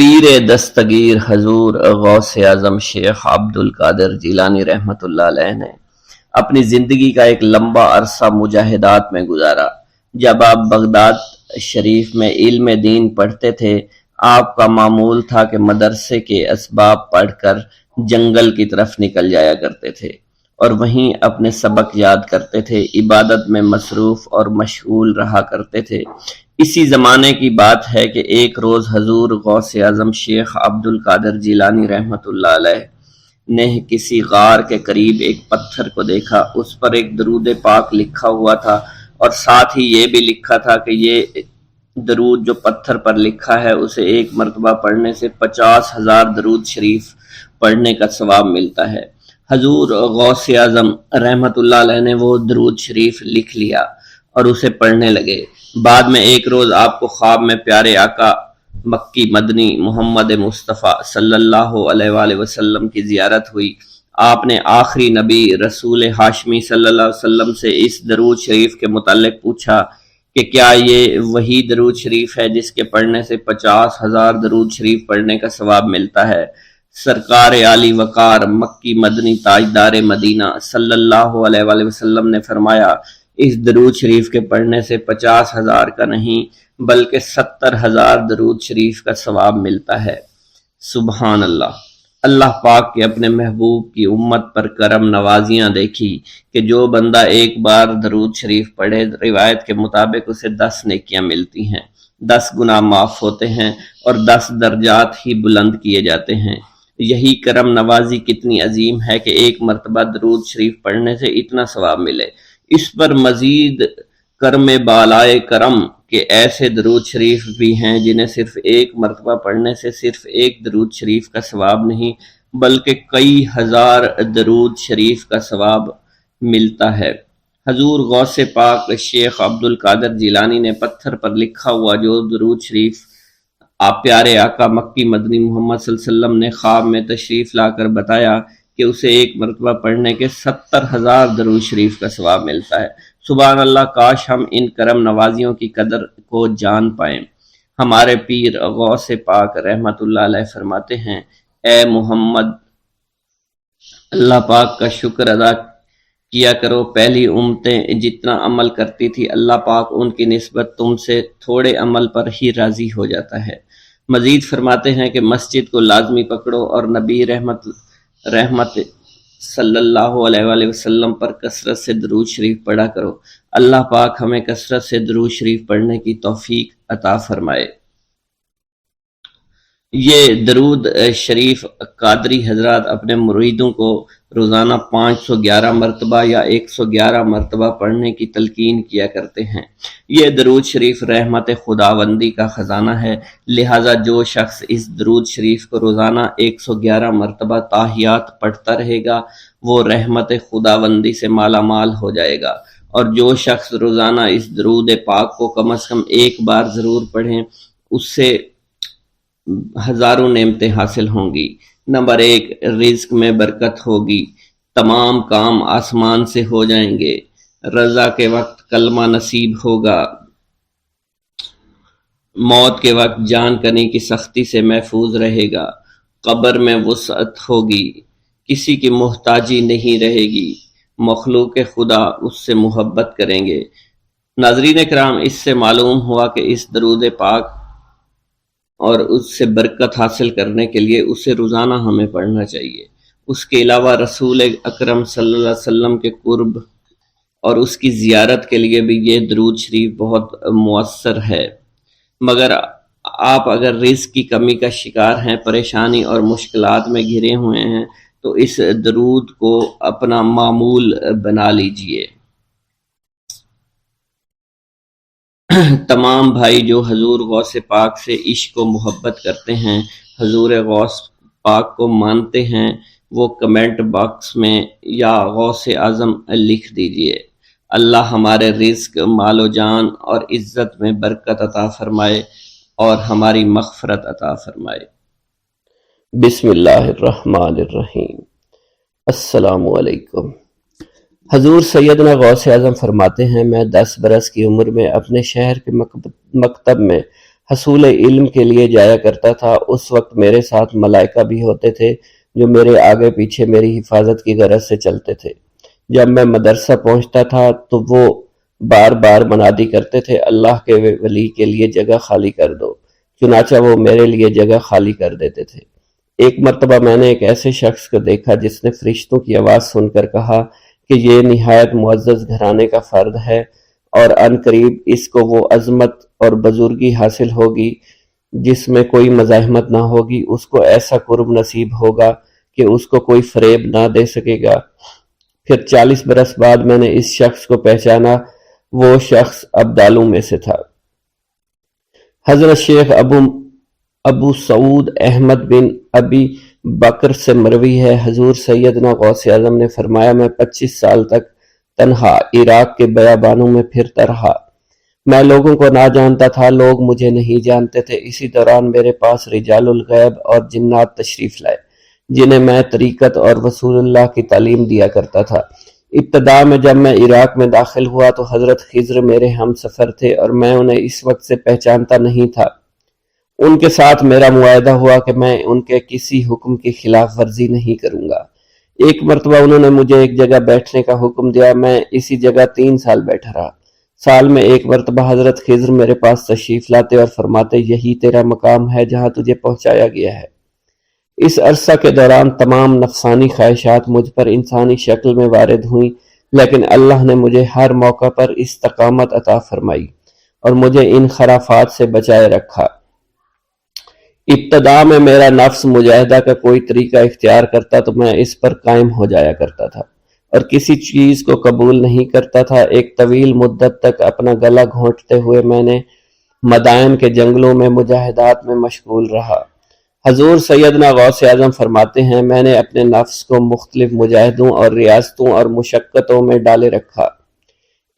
پیر دستگیر حضور غوث اعظم شیخ عبد القادر جیلانی رحمۃ اللہ علیہ نے اپنی زندگی کا ایک لمبا عرصہ مجاہدات میں گزارا۔ جب آپ بغداد شریف میں علم دین پڑھتے تھے، آپ کا معمول تھا کہ مدرسے کے اسباب پڑھ کر جنگل کی طرف نکل جایا کرتے تھے اور وہیں اپنے سبق یاد کرتے تھے، عبادت میں مصروف اور مشغول رہا کرتے تھے۔ اسی زمانے کی بات ہے کہ ایک روز حضور غوث اعظم شیخ عبد القادر جیلانی رحمۃ اللہ علیہ نے کسی غار کے قریب ایک پتھر کو دیکھا۔ اس پر ایک درود پاک لکھا ہوا تھا اور ساتھ ہی یہ بھی لکھا تھا کہ یہ درود جو پتھر پر لکھا ہے اسے ایک مرتبہ پڑھنے سے 50,000 درود شریف پڑھنے کا ثواب ملتا ہے۔ حضور غوث اعظم رحمۃ اللہ علیہ نے وہ درود شریف لکھ لیا اور اسے پڑھنے لگے۔ بعد میں ایک روز آپ کو خواب میں پیارے آقا مکی مدنی محمد مصطفیٰ صلی اللہ علیہ وآلہ وسلم کی زیارت ہوئی۔ آپ نے آخری نبی رسول ہاشمی صلی اللہ علیہ وسلم سے اس درود شریف کے متعلق پوچھا کہ کیا یہ وہی درود شریف ہے جس کے پڑھنے سے 50,000 درود شریف پڑھنے کا ثواب ملتا ہے؟ سرکار عالی وقار مکی مدنی تاجدار مدینہ صلی اللہ علیہ وآلہ وسلم نے فرمایا، اس درود شریف کے پڑھنے سے 50,000 کا نہیں بلکہ 70,000 درود شریف کا ثواب ملتا ہے۔ سبحان اللہ۔ اللہ پاک کے اپنے محبوب کی امت پر کرم نوازیاں دیکھی کہ جو بندہ ایک بار درود شریف پڑھے، روایت کے مطابق اسے 10 نیکیاں ملتی ہیں، 10 گناہ معاف ہوتے ہیں اور 10 درجات ہی بلند کیے جاتے ہیں۔ یہی کرم نوازی کتنی عظیم ہے کہ ایک مرتبہ درود شریف پڑھنے سے اتنا ثواب ملے۔ اس پر مزید کرم بالائے کرم کہ ایسے درود شریف بھی ہیں جنہیں صرف ایک مرتبہ پڑھنے سے صرف ایک درود شریف کا ثواب نہیں بلکہ کئی ہزار درود شریف کا ثواب ملتا ہے۔ حضور غوث پاک شیخ عبد القادر جیلانی نے پتھر پر لکھا ہوا جو درود شریف آپ پیارے آقا مکی مدنی محمد صلی اللہ علیہ وسلم نے خواب میں تشریف لا کر بتایا کہ اسے ایک مرتبہ پڑھنے کے 70,000 درود شریف کا ثواب ملتا ہے۔ سبحان اللہ، کاش ہم ان کرم نوازیوں کی قدر کو جان پائیں۔ ہمارے پیر غوث پاک رحمت اللہ علیہ فرماتے ہیں، اے محمد، اللہ پاک کا شکر ادا کیا کرو، پہلی امتیں جتنا عمل کرتی تھی اللہ پاک ان کی نسبت تم سے تھوڑے عمل پر ہی راضی ہو جاتا ہے۔ مزید فرماتے ہیں کہ مسجد کو لازمی پکڑو اور نبی رحمت صلی اللہ علیہ وآلہ وسلم پر کثرت سے درود شریف پڑھا کرو۔ اللہ پاک ہمیں کثرت سے درود شریف پڑھنے کی توفیق عطا فرمائے۔ یہ درود شریف قادری حضرات اپنے مریدوں کو روزانہ 511 مرتبہ یا 111 مرتبہ پڑھنے کی تلقین کیا کرتے ہیں۔ یہ درود شریف رحمت خداوندی کا خزانہ ہے، لہٰذا جو شخص اس درود شریف کو روزانہ 111 مرتبہ تاحیات پڑھتا رہے گا وہ رحمت خداوندی سے مالا مال ہو جائے گا، اور جو شخص روزانہ اس درود پاک کو کم از کم ایک بار ضرور پڑھیں اس سے ہزاروں نعمتیں حاصل ہوں گی۔ نمبر 1، رزق میں برکت ہوگی، تمام کام آسمان سے ہو جائیں گے، رضا کے وقت کلمہ نصیب ہوگا، موت کے وقت جان کنی کی سختی سے محفوظ رہے گا، قبر میں وسعت ہوگی، کسی کی محتاجی نہیں رہے گی، مخلوق خدا اس سے محبت کریں گے۔ ناظرین کرام، اس سے معلوم ہوا کہ اس درود پاک اور اس سے برکت حاصل کرنے کے لیے اسے روزانہ ہمیں پڑھنا چاہیے۔ اس کے علاوہ رسول اکرم صلی اللہ علیہ وسلم کے قرب اور اس کی زیارت کے لیے بھی یہ درود شریف بہت مؤثر ہے۔ مگر آپ اگر رزق کی کمی کا شکار ہیں، پریشانی اور مشکلات میں گھرے ہوئے ہیں تو اس درود کو اپنا معمول بنا لیجئے۔ تمام بھائی جو حضور غوث پاک سے عشق و محبت کرتے ہیں، حضور غوث پاک کو مانتے ہیں، وہ کمنٹ باکس میں یا غوث اعظم لکھ دیجئے۔ اللہ ہمارے رزق، مال و جان اور عزت میں برکت عطا فرمائے اور ہماری مغفرت عطا فرمائے۔ بسم اللہ الرحمن الرحیم۔ السلام علیکم۔ حضور سیدنا غوث اعظم فرماتے ہیں، میں 10 برس کی عمر میں اپنے شہر کے مکتب میں حصول علم کے لیے جایا کرتا تھا۔ اس وقت میرے ساتھ ملائکہ بھی ہوتے تھے جو میرے آگے پیچھے میری حفاظت کی غرض سے چلتے تھے۔ جب میں مدرسہ پہنچتا تھا تو وہ بار بار منادی کرتے تھے، اللہ کے ولی کے لیے جگہ خالی کر دو، چنانچہ وہ میرے لیے جگہ خالی کر دیتے تھے۔ ایک مرتبہ میں نے ایک ایسے شخص کو دیکھا جس نے فرشتوں کی آواز سن کر کہا کہ یہ نہایت معزز گھرانے کا فرد ہے اور عن قریب اس کو وہ عظمت اور بزرگی حاصل ہوگی جس میں کوئی مزاحمت نہ ہوگی، اس کو ایسا قرب نصیب ہوگا کہ اس کو کوئی فریب نہ دے سکے گا۔ پھر 40 برس بعد میں نے اس شخص کو پہچانا، وہ شخص ابدالوں میں سے تھا۔ حضرت شیخ ابو سعود احمد بن ابی بکر سے مروی ہے، حضور سیدنا غوث اعظم نے فرمایا، میں 25 سال تک تنہا عراق کے بیابانوں میں پھرتا رہا۔ میں لوگوں کو نہ جانتا تھا، لوگ مجھے نہیں جانتے تھے۔ اسی دوران میرے پاس رجال الغیب اور جنات تشریف لائے جنہیں میں طریقت اور رسول اللہ کی تعلیم دیا کرتا تھا۔ ابتدا میں جب میں عراق میں داخل ہوا تو حضرت خضر میرے ہم سفر تھے اور میں انہیں اس وقت سے پہچانتا نہیں تھا۔ ان کے ساتھ میرا معاہدہ ہوا کہ میں ان کے کسی حکم کی خلاف ورزی نہیں کروں گا۔ ایک مرتبہ انہوں نے مجھے ایک جگہ بیٹھنے کا حکم دیا، میں اسی جگہ 3 سال بیٹھا رہا۔ سال میں ایک مرتبہ حضرت خضر میرے پاس تشریف لاتے اور فرماتے، یہی تیرا مقام ہے جہاں تجھے پہنچایا گیا ہے۔ اس عرصہ کے دوران تمام نفسانی خواہشات مجھ پر انسانی شکل میں وارد ہوئیں، لیکن اللہ نے مجھے ہر موقع پر استقامت عطا فرمائی اور مجھے ان خرافات سے بچائے رکھا۔ ابتدا میں میرا نفس مجاہدہ کا کوئی طریقہ اختیار کرتا تو میں اس پر قائم ہو جایا کرتا تھا اور کسی چیز کو قبول نہیں کرتا تھا۔ ایک طویل مدت تک اپنا گلا گھونٹتے ہوئے میں نے مدائن کے جنگلوں میں مجاہدات میں مشغول رہا۔ حضور سیدنا غوث اعظم فرماتے ہیں، میں نے اپنے نفس کو مختلف مجاہدوں اور ریاستوں اور مشقتوں میں ڈالے رکھا۔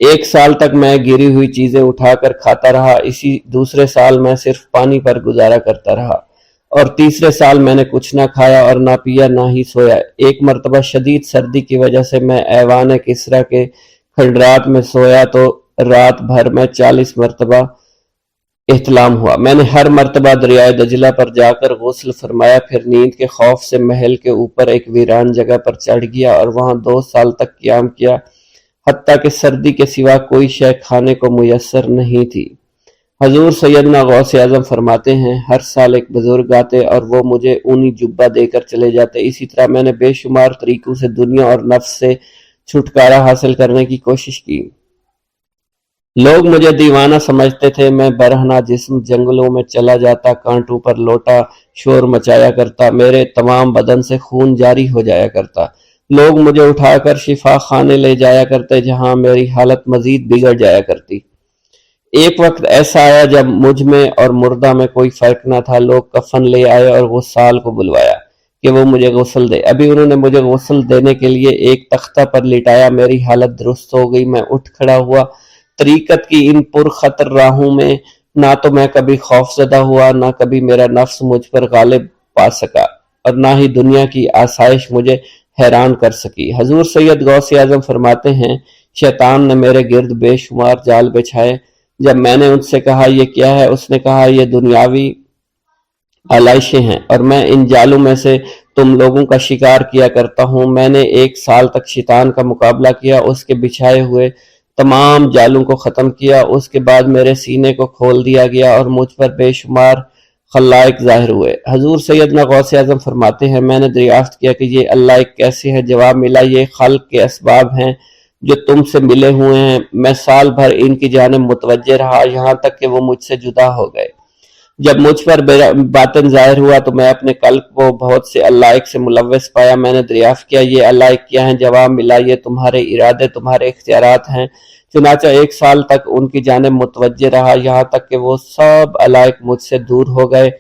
1 سال تک میں گری ہوئی چیزیں اٹھا کر کھاتا رہا، اسی دوسرے سال میں صرف پانی پر گزارا کرتا رہا اور تیسرے سال میں نے کچھ نہ کھایا اور نہ پیا نہ ہی سویا۔ ایک مرتبہ شدید سردی کی وجہ سے میں ایوان کسریٰ کے کھنڈرات میں سویا تو رات بھر میں 40 مرتبہ احتلام ہوا۔ میں نے ہر مرتبہ دریائے دجلہ پر جا کر غسل فرمایا، پھر نیند کے خوف سے محل کے اوپر ایک ویران جگہ پر چڑھ گیا اور وہاں 2 سال تک قیام کیا، حتیٰ کہ سردی کے سوا کوئی شے کھانے کو میسر نہیں تھی۔ حضور سیدنا غوث اعظم فرماتے ہیں، ہر سال ایک بزرگ آتے اور وہ مجھے اونی جبہ دے کر چلے جاتے۔ اسی طرح میں نے بے شمار طریقوں سے دنیا اور نفس سے چھٹکارا حاصل کرنے کی کوشش کی۔ لوگ مجھے دیوانہ سمجھتے تھے، میں برہنہ جسم جنگلوں میں چلا جاتا، کانٹوں پر لوٹا شور مچایا کرتا، میرے تمام بدن سے خون جاری ہو جایا کرتا۔ لوگ مجھے اٹھا کر شفا خانے لے جایا کرتے جہاں میری حالت مزید بگڑ جایا کرتی۔ ایک وقت ایسا آیا جب مجھ میں اور مردہ میں کوئی فرق نہ تھا۔ لوگ کفن لے آئے اور غسال کو بلوایا کہ وہ مجھے غسل دے۔ ابھی انہوں نے مجھے غسل دینے کے لیے ایک تختہ پر لٹایا، میری حالت درست ہو گئی، میں اٹھ کھڑا ہوا۔ طریقت کی ان پرخطر راہوں میں نہ تو میں کبھی خوف زدہ ہوا، نہ کبھی میرا نفس مجھ پر غالب پا سکا اور نہ ہی دنیا کی آسائش مجھے حیران کر سکی۔ حضور سید غوث اعظم فرماتے ہیں، شیطان نے میرے گرد بے شمار جال بچھائے۔ جب میں نے ان سے کہا یہ کیا ہے، اس نے کہا یہ دنیاوی آلائشیں ہیں اور میں ان جالوں میں سے تم لوگوں کا شکار کیا کرتا ہوں۔ میں نے 1 سال تک شیطان کا مقابلہ کیا، اس کے بچھائے ہوئے تمام جالوں کو ختم کیا۔ اس کے بعد میرے سینے کو کھول دیا گیا اور مجھ پر بے شمار خلائق ظاہر ہوئے۔ حضور سیدنا غوث اعظم فرماتے ہیں، میں نے دریافت کیا کہ یہ اللہ ایک کیسے ہے؟ جواب ملا، یہ خلق کے اسباب ہیں جو تم سے ملے ہوئے ہیں۔ میں سال بھر ان کی جانب متوجہ رہا، یہاں تک کہ وہ مجھ سے جدا ہو گئے۔ جب مجھ پر باطن ظاہر ہوا تو میں اپنے قلب کو بہت سے علائق سے ملوث پایا۔ میں نے دریافت کیا یہ علائق کیا ہیں؟ جواب ملا، یہ تمہارے ارادے، تمہارے اختیارات ہیں۔ چنانچہ 1 سال تک ان کی جانب متوجہ رہا، یہاں تک کہ وہ سب علائق مجھ سے دور ہو گئے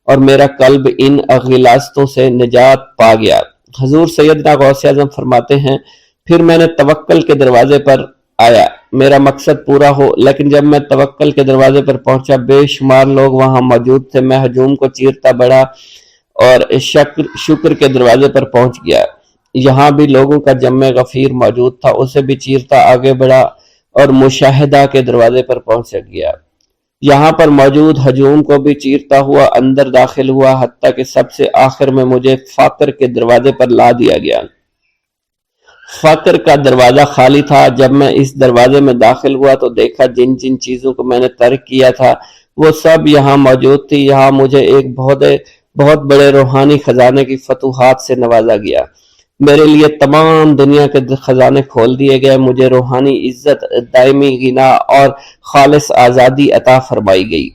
اور میرا قلب ان غلاظتوں سے نجات پا گیا۔ حضور سیدنا غوث اعظم فرماتے ہیں، پھر میں نے توکل کے دروازے پر آیا، میرا مقصد پورا ہو، لیکن جب میں توکل کے دروازے پر پہنچا بے شمار لوگ وہاں موجود تھے۔ میں ہجوم کو چیرتا بڑھا اور شکر کے دروازے پر پہنچ گیا، یہاں بھی لوگوں کا جمع غفیر موجود تھا، اسے بھی چیرتا آگے بڑھا اور مشاہدہ کے دروازے پر پہنچ گیا۔ یہاں پر موجود ہجوم کو بھی چیرتا ہوا اندر داخل ہوا، حتیٰ کہ سب سے آخر میں مجھے فقر کے دروازے پر لا دیا گیا۔ فقر کا دروازہ خالی تھا۔ جب میں اس دروازے میں داخل ہوا تو دیکھا جن جن چیزوں کو میں نے ترک کیا تھا وہ سب یہاں موجود تھی۔ یہاں مجھے ایک بہت بڑے روحانی خزانے کی فتوحات سے نوازا گیا۔ میرے لیے تمام دنیا کے خزانے کھول دیے گئے۔ مجھے روحانی عزت، دائمی غنا اور خالص آزادی عطا فرمائی گئی۔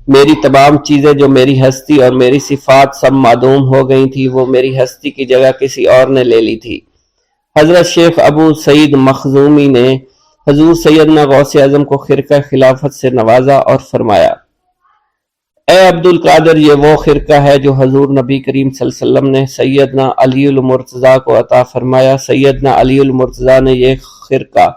میری تمام چیزیں جو میری ہستی اور میری صفات سب معدوم ہو گئی تھی، وہ میری ہستی کی جگہ کسی اور نے لے لی تھی۔ حضرت شیخ ابو سعید مخزومی نے حضور سیدنا غوث اعظم کو خرقہ خلافت سے نوازا اور فرمایا: اے عبد القادر، یہ وہ خرقہ ہے جو حضور نبی کریم صلی اللہ علیہ وسلم نے سیدنا علی المرتضیٰ کو عطا فرمایا۔ سیدنا علی المرتضیٰ نے یہ خرقہ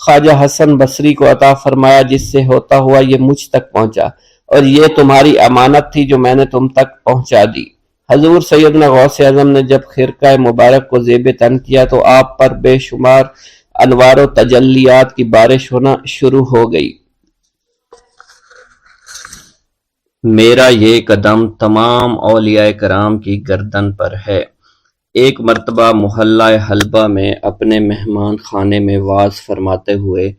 خواجہ حسن بصری کو عطا فرمایا، جس سے ہوتا ہوا یہ مجھ تک پہنچا، اور یہ تمہاری امانت تھی جو میں نے تم تک پہنچا دی۔ حضور سیدنا غوث اعظم نے جب خرقہ مبارک کو زیب تن کیا تو آپ پر بے شمار انوار و تجلیات کی بارش ہونا شروع ہو گئی۔ میرا یہ قدم تمام اولیاء کرام کی گردن پر ہے۔ ایک مرتبہ محلہ حلبہ میں اپنے مہمان خانے میں واز فرماتے ہوئے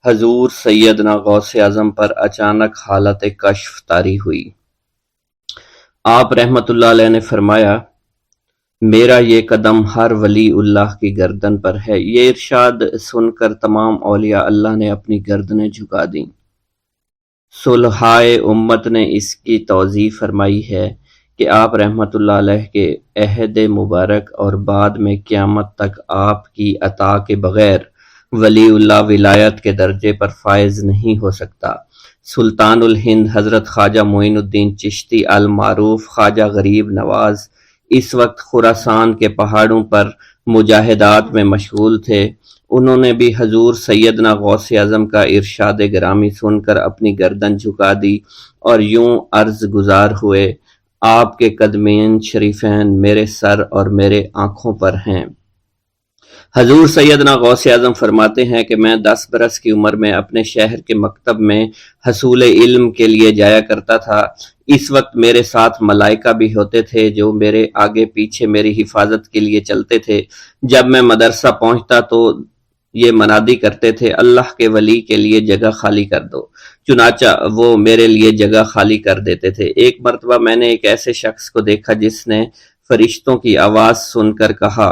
حضور سیدنا غوث اعظم پر اچانک حالت کشف طاری ہوئی۔ آپ رحمت اللہ علیہ نے فرمایا: میرا یہ قدم ہر ولی اللہ کی گردن پر ہے۔ یہ ارشاد سن کر تمام اولیاء اللہ نے اپنی گردنیں جھکا دیں۔ صلحائے امت نے اس کی توضیح فرمائی ہے کہ آپ رحمت اللہ علیہ کے عہد مبارک اور بعد میں قیامت تک آپ کی عطا کے بغیر ولی اللہ ولایت کے درجے پر فائز نہیں ہو سکتا۔ سلطان الہند حضرت خواجہ معین الدین چشتی المعروف خواجہ غریب نواز اس وقت خراسان کے پہاڑوں پر مجاہدات میں مشغول تھے۔ انہوں نے بھی حضور سیدنا غوث اعظم کا ارشاد گرامی سن کر اپنی گردن جھکا دی اور یوں عرض گزار ہوئے: آپ کے قدمین شریفین میرے سر اور میرے آنکھوں پر ہیں۔ حضور سیدنا غوث اعظم فرماتے ہیں کہ میں 10 برس کی عمر میں اپنے شہر کے مکتب میں حصول علم کے لیے جایا کرتا تھا۔ اس وقت میرے ساتھ ملائکہ بھی ہوتے تھے جو میرے آگے پیچھے میری حفاظت کے لیے چلتے تھے۔ جب میں مدرسہ پہنچتا تو یہ منادی کرتے تھے: اللہ کے ولی کے لیے جگہ خالی کر دو۔ چنانچہ وہ میرے لیے جگہ خالی کر دیتے تھے۔ ایک مرتبہ میں نے ایک ایسے شخص کو دیکھا جس نے فرشتوں کی آواز سن کر کہا،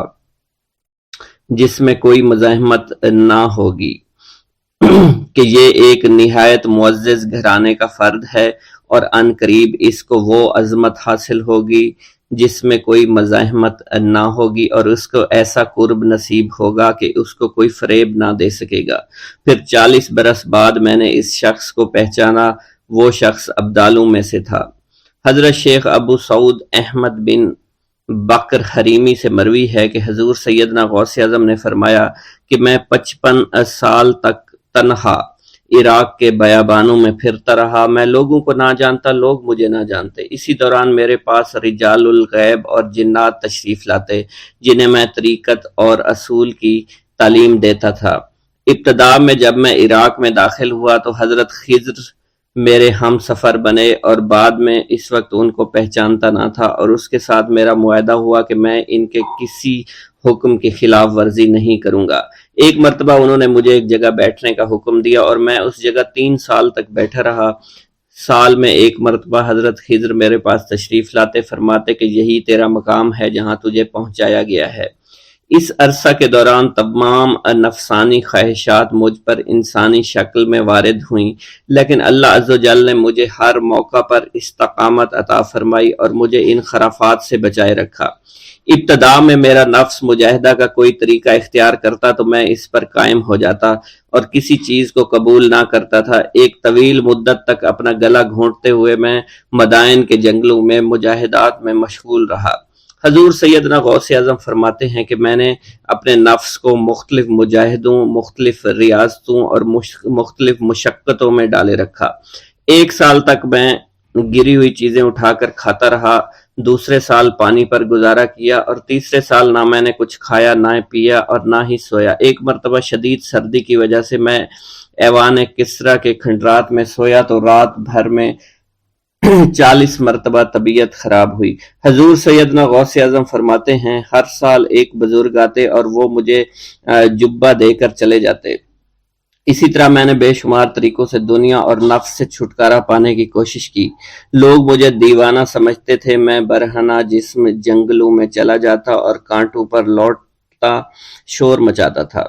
جس میں کوئی مزاحمت نہ ہوگی، کہ یہ ایک نہایت معزز گھرانے کا فرد ہے اور عن قریب اس کو وہ عظمت حاصل ہوگی جس میں کوئی مزاحمت نہ ہوگی، اور اس کو ایسا قرب نصیب ہوگا کہ اس کو کوئی فریب نہ دے سکے گا۔ پھر 40 برس بعد میں نے اس شخص کو پہچانا۔ وہ شخص ابدالوں میں سے تھا۔ حضرت شیخ ابو سعود احمد بن بکر حریمی سے مروی ہے کہ حضور سیدنا غوث اعظم نے فرمایا کہ میں 55 سال تک تنہا عراق کے بیابانوں میں پھرتا رہا۔ میں لوگوں کو نہ جانتا، لوگ مجھے نہ جانتے۔ اسی دوران میرے پاس رجال الغیب اور جنات تشریف لاتے جنہیں میں طریقت اور اصول کی تعلیم دیتا تھا۔ ابتدا میں جب میں عراق میں داخل ہوا تو حضرت خضر میرے ہم سفر بنے، اور بعد میں اس وقت ان کو پہچانتا نہ تھا، اور اس کے ساتھ میرا معاہدہ ہوا کہ میں ان کے کسی حکم کی خلاف ورزی نہیں کروں گا۔ ایک مرتبہ انہوں نے مجھے ایک جگہ بیٹھنے کا حکم دیا اور میں اس جگہ 3 سال تک بیٹھا رہا۔ سال میں ایک مرتبہ حضرت خضر میرے پاس تشریف لاتے، فرماتے کہ یہی تیرا مقام ہے جہاں تجھے پہنچایا گیا ہے۔ اس عرصہ کے دوران تمام نفسانی خواہشات مجھ پر انسانی شکل میں وارد ہوئیں، لیکن اللہ عز و جل نے مجھے ہر موقع پر استقامت عطا فرمائی اور مجھے ان خرافات سے بچائے رکھا۔ ابتدا میں میرا نفس مجاہدہ کا کوئی طریقہ اختیار کرتا تو میں اس پر قائم ہو جاتا اور کسی چیز کو قبول نہ کرتا تھا۔ ایک طویل مدت تک اپنا گلا گھونٹتے ہوئے میں مدائن کے جنگلوں میں مجاہدات میں مشغول رہا۔ حضور سیدنا غوث اعظم فرماتے ہیں کہ میں نے اپنے نفس کو مختلف مجاہدوں، مختلف ریاضتوں اور مختلف مشقتوں میں ڈالے رکھا۔ 1 سال تک میں گری ہوئی چیزیں اٹھا کر کھاتا رہا، دوسرے سال پانی پر گزارا کیا، اور تیسرے سال نہ میں نے کچھ کھایا، نہ پیا اور نہ ہی سویا۔ ایک مرتبہ شدید سردی کی وجہ سے میں ایوان کسرا کے کھنڈرات میں سویا تو رات بھر میں 40 مرتبہ طبیعت خراب ہوئی۔ حضور سیدنا غوث اعظم فرماتے ہیں ہر سال ایک بزرگ آتے اور وہ مجھے جبہ دے کر چلے جاتے۔ اسی طرح میں نے بے شمار طریقوں سے دنیا اور نفس سے چھٹکارا پانے کی کوشش کی۔ لوگ مجھے دیوانہ سمجھتے تھے۔ میں برہنہ جسم جنگلوں میں چلا جاتا اور کانٹوں پر لوٹتا شور مچاتا تھا۔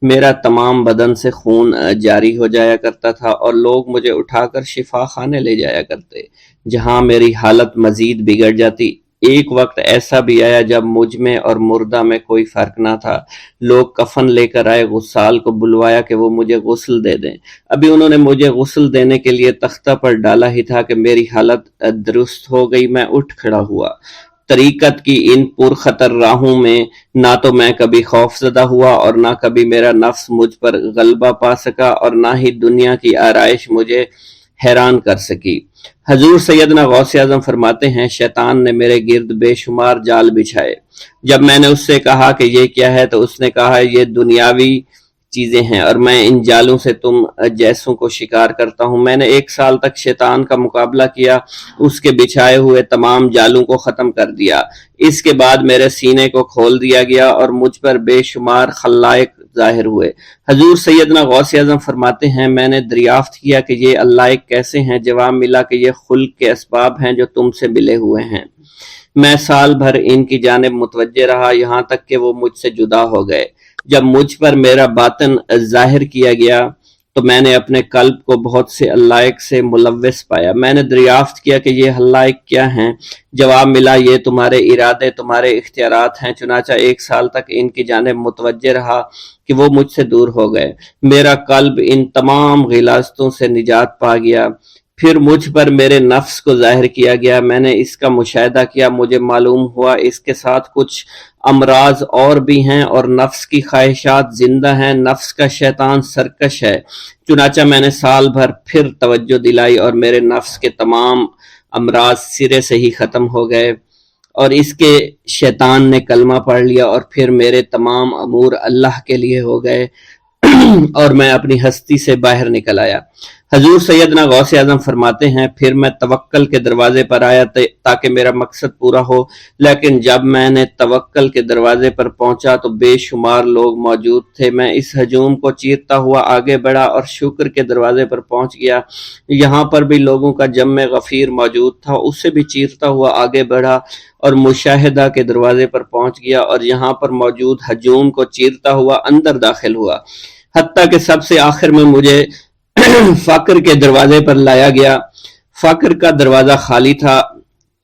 میرا تمام بدن سے خون جاری ہو جایا کرتا تھا اور لوگ مجھے اٹھا کر شفا خانے لے جایا کرتے، جہاں میری حالت مزید بگڑ جاتی۔ ایک وقت ایسا بھی آیا جب مجھ میں اور مردہ میں کوئی فرق نہ تھا۔ لوگ کفن لے کر آئے، غسال کو بلوایا کہ وہ مجھے غسل دے دیں۔ ابھی انہوں نے مجھے غسل دینے کے لیے تختہ پر ڈالا ہی تھا کہ میری حالت درست ہو گئی۔ میں اٹھ کھڑا ہوا۔ طریقت کی ان پرخطر راہوں میں نہ تو میں کبھی خوف زدہ ہوا اور نہ کبھی میرا نفس مجھ پر غلبہ پا سکا اور نہ ہی دنیا کی آرائش مجھے حیران کر سکی۔ حضور سیدنا غوث اعظم فرماتے ہیں شیطان نے میرے گرد بے شمار جال بچھائے۔ جب میں نے اس سے کہا کہ یہ کیا ہے تو اس نے کہا یہ دنیاوی چیزیں ہیں اور میں ان جالوں سے تم جیسوں کو شکار کرتا ہوں۔ میں نے 1 سال تک شیطان کا مقابلہ کیا، اس کے بچھائے ہوئے تمام جالوں کو ختم کر دیا۔ اس کے بعد میرے سینے کو کھول دیا گیا اور مجھ پر بے شمار خلائق ظاہر ہوئے۔ حضور سیدنا غوث اعظم فرماتے ہیں میں نے دریافت کیا کہ یہ علائق کیسے ہیں؟ جواب ملا کہ یہ خلق کے اسباب ہیں جو تم سے ملے ہوئے ہیں۔ میں سال بھر ان کی جانب متوجہ رہا، یہاں تک کہ وہ مجھ سے جدا ہو گئے۔ جب مجھ پر میرا باطن ظاہر کیا گیا تو میں نے اپنے قلب کو بہت سے علائق سے ملوث پایا۔ میں نے دریافت کیا کہ یہ علائق کیا ہیں؟ جواب ملا یہ تمہارے ارادے، تمہارے اختیارات ہیں۔ چنانچہ 1 سال تک ان کی جانب متوجہ رہا کہ وہ مجھ سے دور ہو گئے۔ میرا قلب ان تمام غلاظتوں سے نجات پا گیا۔ پھر مجھ پر میرے نفس کو ظاہر کیا گیا۔ میں نے اس کا مشاہدہ کیا، مجھے معلوم ہوا اس کے ساتھ کچھ امراض اور بھی ہیں اور نفس کی خواہشات زندہ ہیں۔ نفس کا شیطان سرکش ہے۔ چنانچہ میں نے سال بھر پھر توجہ دلائی اور میرے نفس کے تمام امراض سرے سے ہی ختم ہو گئے اور اس کے شیطان نے کلمہ پڑھ لیا اور پھر میرے تمام امور اللہ کے لیے ہو گئے اور میں اپنی ہستی سے باہر نکل آیا۔ حضور سیدنا غوث اعظم فرماتے ہیں پھر میں توکل کے دروازے پر آیا تاکہ میرا مقصد پورا ہو، لیکن جب میں نے توکل کے دروازے پر پہنچا تو بے شمار لوگ موجود تھے۔ میں اس ہجوم کو چیرتا ہوا آگے بڑھا اور شکر کے دروازے پر پہنچ گیا۔ یہاں پر بھی لوگوں کا جمع غفیر موجود تھا، اسے بھی چیرتا ہوا آگے بڑھا اور مشاہدہ کے دروازے پر پہنچ گیا اور یہاں پر موجود ہجوم کو چیرتا ہوا اندر داخل ہوا، حتیٰ کہ سب سے آخر میں مجھے فقر کے دروازے پر لایا گیا۔ فقر کا دروازہ خالی تھا۔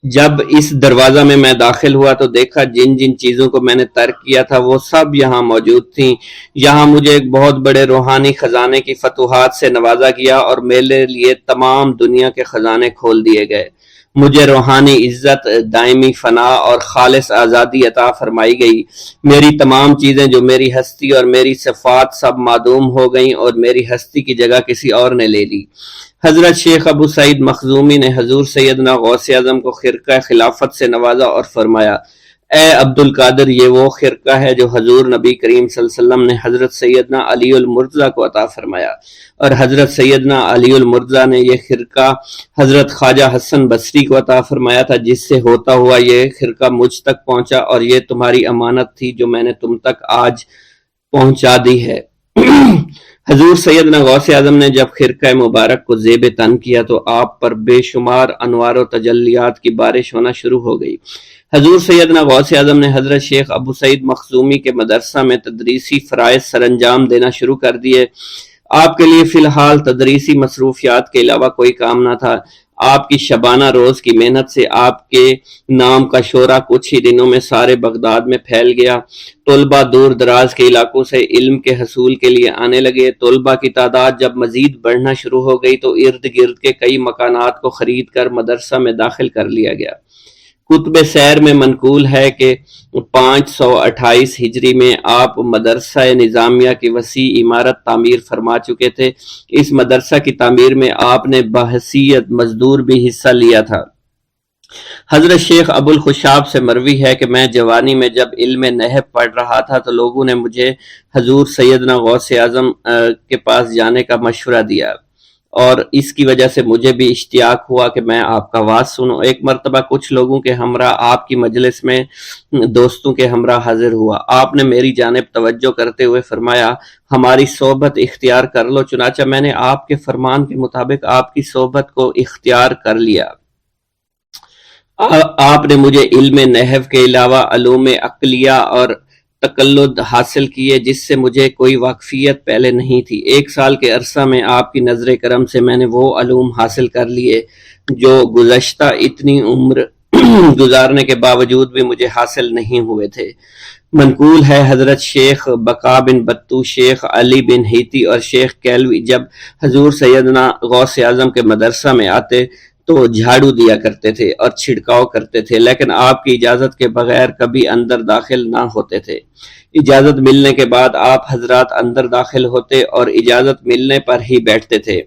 جب اس دروازہ میں داخل ہوا تو دیکھا جن جن چیزوں کو میں نے ترک کیا تھا وہ سب یہاں موجود تھیں۔ یہاں مجھے ایک بہت بڑے روحانی خزانے کی فتوحات سے نوازا گیا اور میرے لیے تمام دنیا کے خزانے کھول دیے گئے۔ مجھے روحانی عزت، دائمی فنا اور خالص آزادی عطا فرمائی گئی۔ میری تمام چیزیں جو میری ہستی اور میری صفات سب معدوم ہو گئیں اور میری ہستی کی جگہ کسی اور نے لے لی۔ حضرت شیخ ابو سعید مخزومی نے حضور سیدنا غوث اعظم کو خرقہ خلافت سے نوازا اور فرمایا اے عبد القادر، یہ وہ خرقہ ہے جو حضور نبی کریم صلی اللہ علیہ وسلم نے حضرت سیدنا علی المرتضیٰ کو عطا فرمایا، اور حضرت سیدنا علی المرتضیٰ نے یہ خرقہ حضرت خواجہ حسن بصری کو عطا فرمایا تھا، جس سے ہوتا ہوا یہ خرقہ مجھ تک پہنچا اور یہ تمہاری امانت تھی جو میں نے تم تک آج پہنچا دی ہے۔ حضور سیدنا غوث اعظم نے جب خرقہ مبارک کو زیب تن کیا تو آپ پر بے شمار انوار و تجلیات کی بارش ہونا شروع ہو گئی۔ حضور سیدنا غوث اعظم نے حضرت شیخ ابو سعید مخزومی کے مدرسہ میں تدریسی فرائض سر انجام دینا شروع کر دیے۔ آپ کے لیے فی الحال تدریسی مصروفیات کے علاوہ کوئی کام نہ تھا۔ آپ کی شبانہ روز کی محنت سے آپ کے نام کا شعرہ کچھ ہی دنوں میں سارے بغداد میں پھیل گیا۔ طلبہ دور دراز کے علاقوں سے علم کے حصول کے لیے آنے لگے۔ طلبہ کی تعداد جب مزید بڑھنا شروع ہو گئی تو ارد گرد کے کئی مکانات کو خرید کر مدرسہ میں داخل کر لیا گیا۔ کتب سیر میں منقول ہے کہ 528 ہجری میں آپ مدرسہ نظامیہ کی وسیع عمارت تعمیر فرما چکے تھے۔ اس مدرسہ کی تعمیر میں آپ نے بحیثیت مزدور بھی حصہ لیا تھا۔ حضرت شیخ ابو الخشاب سے مروی ہے کہ میں جوانی میں جب علم نحو پڑھ رہا تھا تو لوگوں نے مجھے حضور سیدنا غوث اعظم کے پاس جانے کا مشورہ دیا، اور اس کی وجہ سے مجھے بھی اشتیاق ہوا کہ میں آپ کا واز سنوں۔ ایک مرتبہ کچھ لوگوں کے ہمراہ آپ کی مجلس میں دوستوں کے ہمراہ حاضر ہوا۔ آپ نے میری جانب توجہ کرتے ہوئے فرمایا، ہماری صحبت اختیار کر لو۔ چنانچہ میں نے آپ کے فرمان کے مطابق آپ کی صحبت کو اختیار کر لیا۔ آپ نے مجھے علم نحو کے علاوہ علوم عقلیہ اور تقلد حاصل کیے جس سے مجھے کوئی واقفیت پہلے نہیں تھی۔ 1 سال کے عرصہ میں آپ کی نظر کرم سے میں نے وہ علوم حاصل کر لیے جو گزشتہ اتنی عمر گزارنے کے باوجود بھی مجھے حاصل نہیں ہوئے تھے۔ منقول ہے حضرت شیخ بقا بن بطو، شیخ علی بن ہیتی اور شیخ کیلوی جب حضور سیدنا غوث اعظم کے مدرسہ میں آتے تو جھاڑو دیا کرتے تھے اور چھڑکاؤ کرتے تھے، لیکن آپ کی اجازت کے بغیر کبھی اندر داخل نہ ہوتے تھے۔ اجازت ملنے کے بعد آپ حضرات اندر داخل ہوتے اور اجازت ملنے پر ہی بیٹھتے تھے۔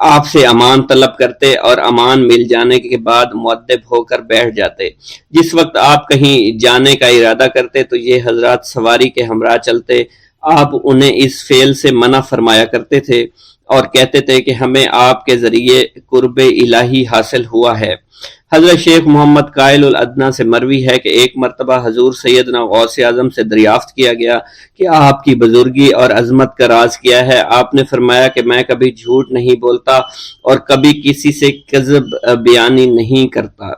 آپ سے امان طلب کرتے اور امان مل جانے کے بعد مؤدب ہو کر بیٹھ جاتے۔ جس وقت آپ کہیں جانے کا ارادہ کرتے تو یہ حضرات سواری کے ہمراہ چلتے۔ آپ انہیں اس فعل سے منع فرمایا کرتے تھے اور کہتے تھے کہ ہمیں آپ کے ذریعے قرب الہی حاصل ہوا ہے۔ حضرت شیخ محمد قائل الادنیٰ سے مروی ہے کہ ایک مرتبہ حضور سیدنا غوث اعظم سے دریافت کیا گیا کہ آپ کی بزرگی اور عظمت کا راز کیا ہے۔ آپ نے فرمایا کہ میں کبھی جھوٹ نہیں بولتا اور کبھی کسی سے کذب بیانی نہیں کرتا۔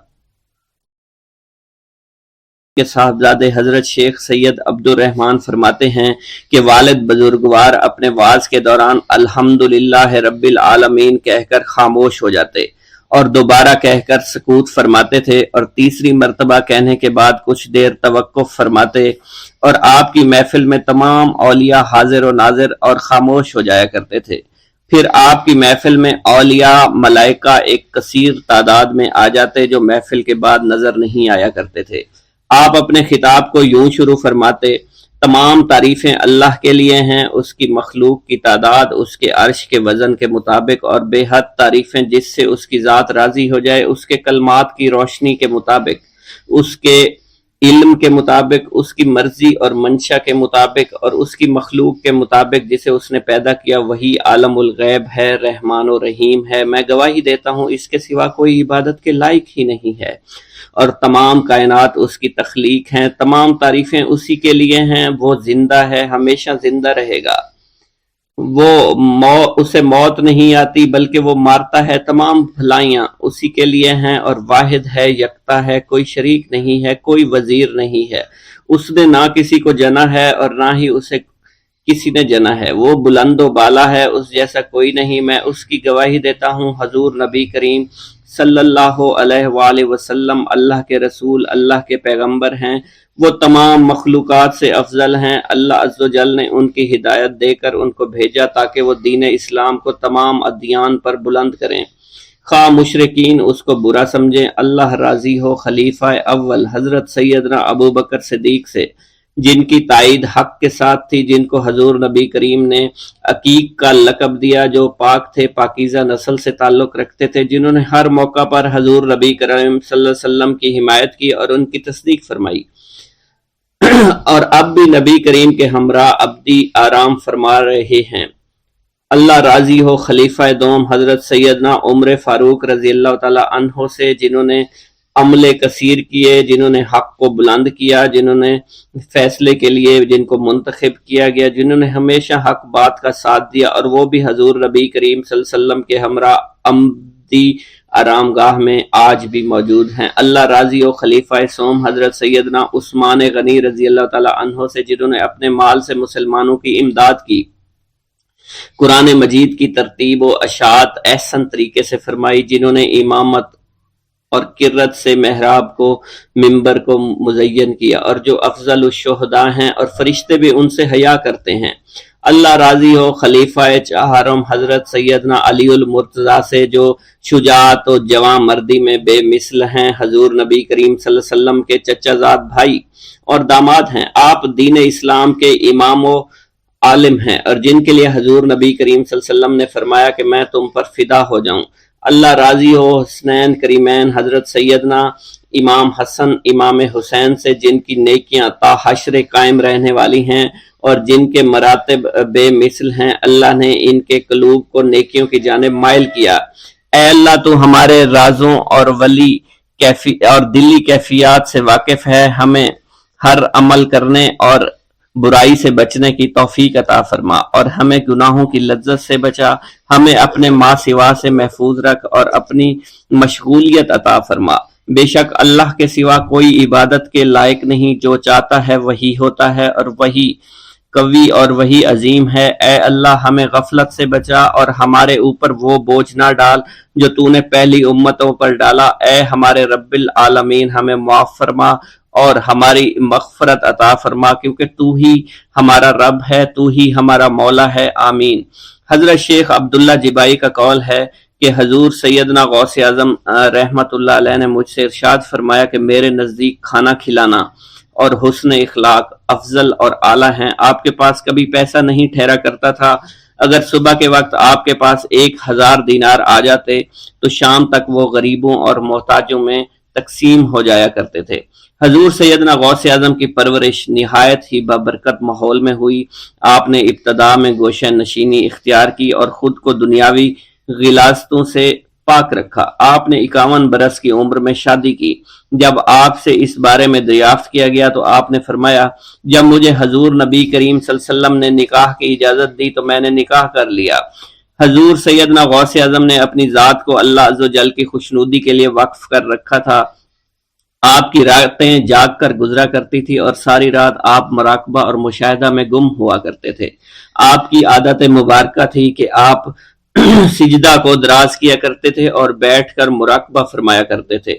کے صاحبزادے حضرت شیخ سید عبد الرحمن فرماتے ہیں کہ والد بزرگوار اپنے واز کے دوران الحمدللہ رب العالمین کہہ کر خاموش ہو جاتے اور دوبارہ کہہ کر سکوت فرماتے تھے، اور تیسری مرتبہ کہنے کے بعد کچھ دیر توقف فرماتے، اور آپ کی محفل میں تمام اولیاء حاضر و ناظر اور خاموش ہو جایا کرتے تھے۔ پھر آپ کی محفل میں اولیاء ملائکہ ایک کثیر تعداد میں آ جاتے جو محفل کے بعد نظر نہیں آیا کرتے تھے۔ آپ اپنے خطاب کو یوں شروع فرماتے، تمام تعریفیں اللہ کے لیے ہیں، اس کی مخلوق کی تعداد اس کے عرش کے وزن کے مطابق، اور بے حد تعریفیں جس سے اس کی ذات راضی ہو جائے، اس کے کلمات کی روشنی کے مطابق، اس کے علم کے مطابق، اس کی مرضی اور منشا کے مطابق، اور اس کی مخلوق کے مطابق جسے اس نے پیدا کیا وہی عالم الغیب ہے، رحمان و رحیم ہے۔ میں گواہی دیتا ہوں اس کے سوا کوئی عبادت کے لائق ہی نہیں ہے، اور تمام کائنات اس کی تخلیق ہیں، تمام تعریفیں اسی کے لیے ہیں۔ وہ زندہ ہے، ہمیشہ زندہ رہے گا، اسے موت نہیں آتی بلکہ وہ مارتا ہے، تمام بھلائیاں اسی کے لیے ہیں، اور واحد ہے، یکتا ہے، کوئی شریک نہیں ہے، کوئی وزیر نہیں ہے۔ اس نے نہ کسی کو جنا ہے اور نہ ہی اسے کسی نے جنا ہے، وہ بلند و بالا ہے، اس جیسا کوئی نہیں۔ میں اس کی گواہی دیتا ہوں حضور نبی کریم صلی اللہ علیہ وآلہ وسلم اللہ کے رسول، اللہ کے پیغمبر ہیں، وہ تمام مخلوقات سے افضل ہیں۔ اللہ عز و جل نے ان کی ہدایت دے کر ان کو بھیجا تاکہ وہ دین اسلام کو تمام ادیان پر بلند کریں، خواہ مشرکین اس کو برا سمجھیں۔ اللہ راضی ہو خلیفہ اول حضرت سیدنا ابو بکر صدیق سے، جن کی تائید حق کے ساتھ تھی، جن کو حضور نبی کریم نے عقیق کا لقب دیا، جو پاک تھے، پاکیزہ نسل سے تعلق رکھتے تھے، جنہوں نے ہر موقع پر حضور نبی کریم صلی اللہ علیہ وسلم کی حمایت کی اور ان کی تصدیق فرمائی، اور اب بھی نبی کریم کے ہمراہ ابدی آرام فرما رہے ہیں۔ اللہ راضی ہو خلیفہ دوم حضرت سیدنا عمر فاروق رضی اللہ تعالی عنہ سے، جنہوں نے عمل کثیر کیے، جنہوں نے حق کو بلند کیا، جنہوں نے فیصلے کے لیے جن کو منتخب کیا گیا، جنہوں نے ہمیشہ حق بات کا ساتھ دیا، اور وہ بھی حضور نبی کریم صلی اللہ علیہ وسلم کے ہمراہ ابدی آرام گاہ میں آج بھی موجود ہیں۔ اللہ راضی ہو خلیفہ سوم حضرت سیدنا عثمان غنی رضی اللہ تعالی عنہ سے، جنہوں نے اپنے مال سے مسلمانوں کی امداد کی، قرآن مجید کی ترتیب و اشاعت احسن طریقے سے فرمائی، جنہوں نے امامت اور قرت سے محراب کو، منبر کو مزین کیا، اور جو افضل الشہداء ہیں اور فرشتے بھی ان سے حیا کرتے ہیں۔ اللہ راضی ہو خلیفہ چہارم حضرت سیدنا علی المرتضیٰ سے، جو شجاعت و جواں مردی میں بے مثل ہیں، حضور نبی کریم صلی اللہ علیہ وسلم کے چچا زاد بھائی اور داماد ہیں۔ آپ دین اسلام کے امام و عالم ہیں، اور جن کے لیے حضور نبی کریم صلی اللہ علیہ وسلم نے فرمایا کہ میں تم پر فدا ہو جاؤں۔ اللہ راضی ہو حسنین کریمین حضرت سیدنا امام حسن امام حسین سے، جن کی نیکیاں تا حشر قائم رہنے والی ہیں اور جن کے مراتب بے مثل ہیں۔ اللہ نے ان کے قلوب کو نیکیوں کی جانب مائل کیا۔ اے اللہ تو ہمارے رازوں اور اور دلی کیفیات سے واقف ہے، ہمیں ہر عمل کرنے اور برائی سے بچنے کی توفیق عطا فرما اور ہمیں گناہوں کی لذت سے بچا، ہمیں اپنے ما سوا سے محفوظ رکھ اور اپنی مشغولیت عطا فرما۔ بے شک اللہ کے سوا کوئی عبادت کے لائق نہیں، جو چاہتا ہے وہی ہوتا ہے اور وہی قوی اور وہی عظیم ہے۔ اے اللہ ہمیں غفلت سے بچا اور ہمارے اوپر وہ بوجھ نہ ڈال جو تو نے پہلی امتوں پر ڈالا۔ اے ہمارے رب العالمین ہمیں معاف فرما اور ہماری مغفرت عطا فرما، کیونکہ تو ہی ہمارا رب ہے، تو ہی ہمارا مولا ہے، آمین۔ حضرت شیخ عبداللہ جبائی کا قول ہے کہ حضور سیدنا غوث اعظم رحمت اللہ علیہ نے مجھ سے ارشاد فرمایا کہ میرے نزدیک کھانا کھلانا اور حسن اخلاق افضل اور اعلیٰ ہیں۔ آپ کے پاس کبھی پیسہ نہیں ٹھہرا کرتا تھا، اگر صبح کے وقت آپ کے پاس 1000 دینار آ جاتے تو شام تک وہ غریبوں اور محتاجوں میں تقسیم ہو جایا کرتے تھے۔ حضور سیدنا غوث اعظم کی پرورش نہایت ہی بابرکت ماحول میں ہوئی۔ آپ نے ابتدا میں گوشہ نشینی اختیار کی اور خود کو دنیاوی غلاظتوں سے پاک رکھا۔ آپ نے 51 برس کی عمر میں شادی کی۔ جب آپ سے اس بارے میں دریافت کیا گیا تو آپ نے فرمایا، جب مجھے حضور نبی کریم صلی اللہ علیہ وسلم نے نکاح کی اجازت دی تو میں نے نکاح کر لیا۔ حضور سیدنا غوث اعظم نے اپنی ذات کو اللہ عز و جل کی خوشنودی کے لیے وقف کر رکھا تھا۔ آپ کی راتیں جاگ کر گزرا کرتی تھی اور ساری رات آپ مراقبہ اور مشاہدہ میں گم ہوا کرتے تھے۔ آپ کی عادت مبارکہ تھی کہ آپ سجدہ کو دراز کیا کرتے تھے اور بیٹھ کر مراقبہ فرمایا کرتے تھے۔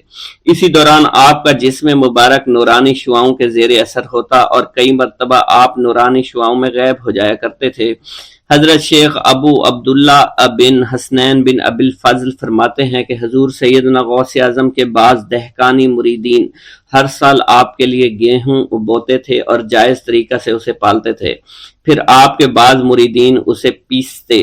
اسی دوران آپ کا جسم مبارک نورانی شعاؤں کے زیر اثر ہوتا اور کئی مرتبہ آپ نورانی شعاؤں میں غائب ہو جایا کرتے تھے۔ حضرت شیخ ابو عبداللہ بن حسنین بن ابی الفضل فرماتے ہیں کہ حضور سیدنا غوث اعظم کے بعض دہقانی مریدین ہر سال آپ کے لیے گیہوں بوتے تھے اور جائز طریقہ سے اسے پالتے تھے۔ پھر آپ کے بعض مریدین اسے پیستے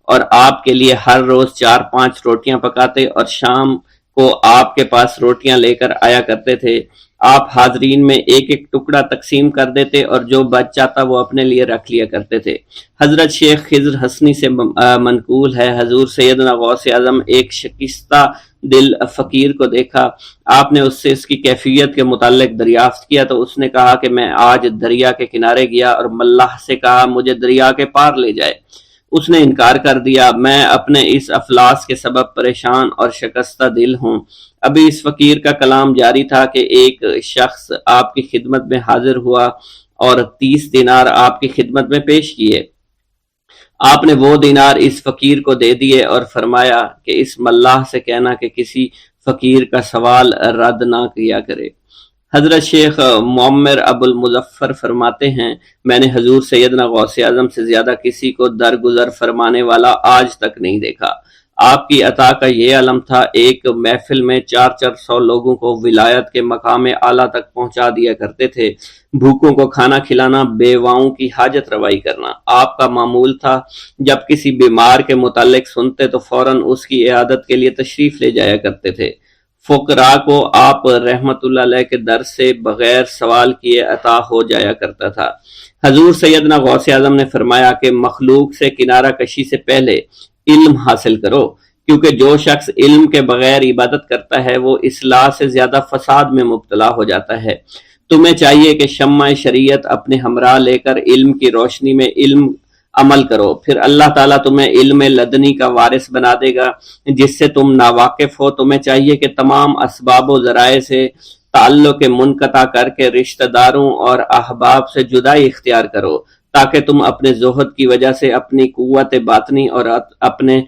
اور آپ کے لیے ہر روز 4-5 روٹیاں پکاتے اور شام کو آپ کے پاس روٹیاں لے کر آیا کرتے تھے۔ آپ حاضرین میں ایک ایک ٹکڑا تقسیم کر دیتے اور جو بچ جاتا وہ اپنے لیے رکھ لیا کرتے تھے۔ حضرت شیخ خضر حسنی سے منقول ہے، حضور سیدنا غوث اعظم ایک شکستہ دل فقیر کو دیکھا۔ آپ نے اس سے اس کی کیفیت کے متعلق دریافت کیا تو اس نے کہا کہ میں آج دریا کے کنارے گیا اور ملاح سے کہا مجھے دریا کے پار لے جائے۔ اس نے انکار کر دیا۔ میں اپنے اس افلاس کے سبب پریشان اور شکستہ دل ہوں۔ ابھی اس فقیر کا کلام جاری تھا کہ ایک شخص آپ کی خدمت میں حاضر ہوا اور 30 دینار آپ کی خدمت میں پیش کیے۔ آپ نے وہ دینار اس فقیر کو دے دیے اور فرمایا کہ اس ملاح سے کہنا کہ کسی فقیر کا سوال رد نہ کیا کرے۔ حضرت شیخ معمر ابو المظفر فرماتے ہیں میں نے حضور سیدنا غوث اعظم سے زیادہ کسی کو درگزر فرمانے والا آج تک نہیں دیکھا۔ آپ کی عطا کا یہ علم تھا، ایک محفل میں 400 لوگوں کو ولایت کے مقام اعلیٰ تک پہنچا دیا کرتے تھے، بھوکوں کو کھانا کھلانا، بیواؤں کی حاجت روائی کرنا۔ آپ کا معمول تھا جب کسی بیمار کے متعلق سنتے تو فوراً اس کی عیادت کے لیے تشریف لے جایا کرتے تھے۔ فقراء کو آپ رحمت اللہ علیہ کے در سے بغیر سوال کیے عطا ہو جایا کرتا تھا۔ حضور سیدنا غوث اعظم نے فرمایا کہ مخلوق سے کنارہ کشی سے پہلے علم حاصل کرو، کیونکہ جو شخص علم کے بغیر عبادت کرتا ہے وہ اصلاح سے زیادہ فساد میں مبتلا ہو جاتا ہے۔ تمہیں چاہیے کہ شمع شریعت اپنے ہمراہ لے کر علم کی روشنی میں علم عمل کرو، پھر اللہ تعالیٰ تمہیں علم لدنی کا وارث بنا دے گا جس سے تم ناواقف ہو۔ تمہیں چاہیے کہ تمام اسباب و ذرائع سے تعلق منقطع کر کے رشتہ داروں اور احباب سے جدائی اختیار کرو، تاکہ تم اپنے زہد کی وجہ سے اپنی قوت باطنی اور اپنے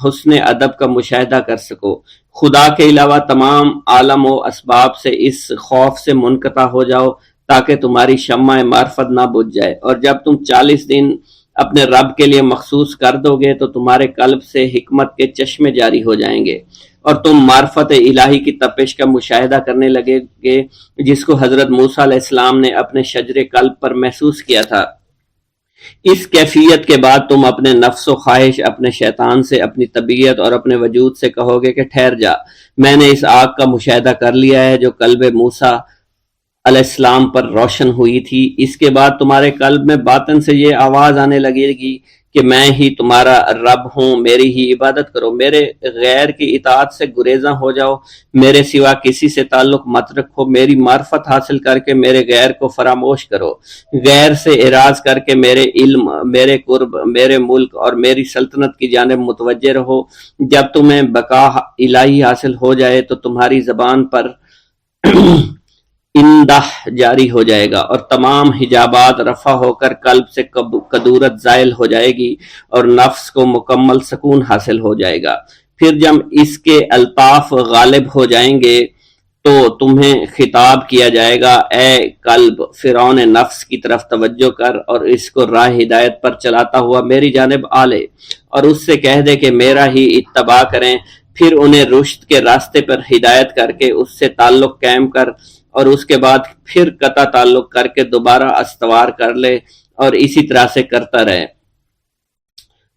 حسن ادب کا مشاہدہ کر سکو۔ خدا کے علاوہ تمام عالم و اسباب سے اس خوف سے منقطع ہو جاؤ تاکہ تمہاری شمع معرفت نہ بجھ جائے، اور جب تم 40 دن اپنے رب کے لیے مخصوص کر دو گے تو تمہارے قلب سے حکمت کے چشمے جاری ہو جائیں گے اور تم معرفت الہی کی تپش کا مشاہدہ کرنے لگے گے، جس کو حضرت موسیٰ علیہ السلام نے اپنے شجر قلب پر محسوس کیا تھا۔ اس کیفیت کے بعد تم اپنے نفس و خواہش، اپنے شیطان سے، اپنی طبیعت اور اپنے وجود سے کہو گے کہ ٹھہر جا، میں نے اس آگ کا مشاہدہ کر لیا ہے جو قلب موسیٰ علیہ السلام پر روشن ہوئی تھی۔ اس کے بعد تمہارے قلب میں باطن سے یہ آواز آنے لگے گی کہ میں ہی تمہارا رب ہوں، میری ہی عبادت کرو، میرے غیر کی اطاعت سے گریزاں ہو جاؤ، میرے سوا کسی سے تعلق مت رکھو، میری معرفت حاصل کر کے میرے غیر کو فراموش کرو، غیر سے اعراض کر کے میرے علم، میرے قرب، میرے ملک اور میری سلطنت کی جانب متوجہ رہو۔ جب تمہیں بقا الہی حاصل ہو جائے تو تمہاری زبان پر اندہ جاری ہو جائے گا اور تمام حجابات رفع ہو کر قلب سے کدورت زائل ہو جائے گی اور نفس کو مکمل سکون حاصل ہو جائے گا۔ پھر جب اس کے الطاف غالب ہو جائیں گے تو تمہیں خطاب کیا جائے گا، اے قلب، فرعون نفس کی طرف توجہ کر اور اس کو راہ ہدایت پر چلاتا ہوا میری جانب آ لے اور اس سے کہہ دے کہ میرا ہی اتباع کریں۔ پھر انہیں رشد کے راستے پر ہدایت کر کے اس سے تعلق قائم کر اور اس کے بعد پھر قطع تعلق کر کے دوبارہ استوار کر لے اور اسی طرح سے کرتا رہے۔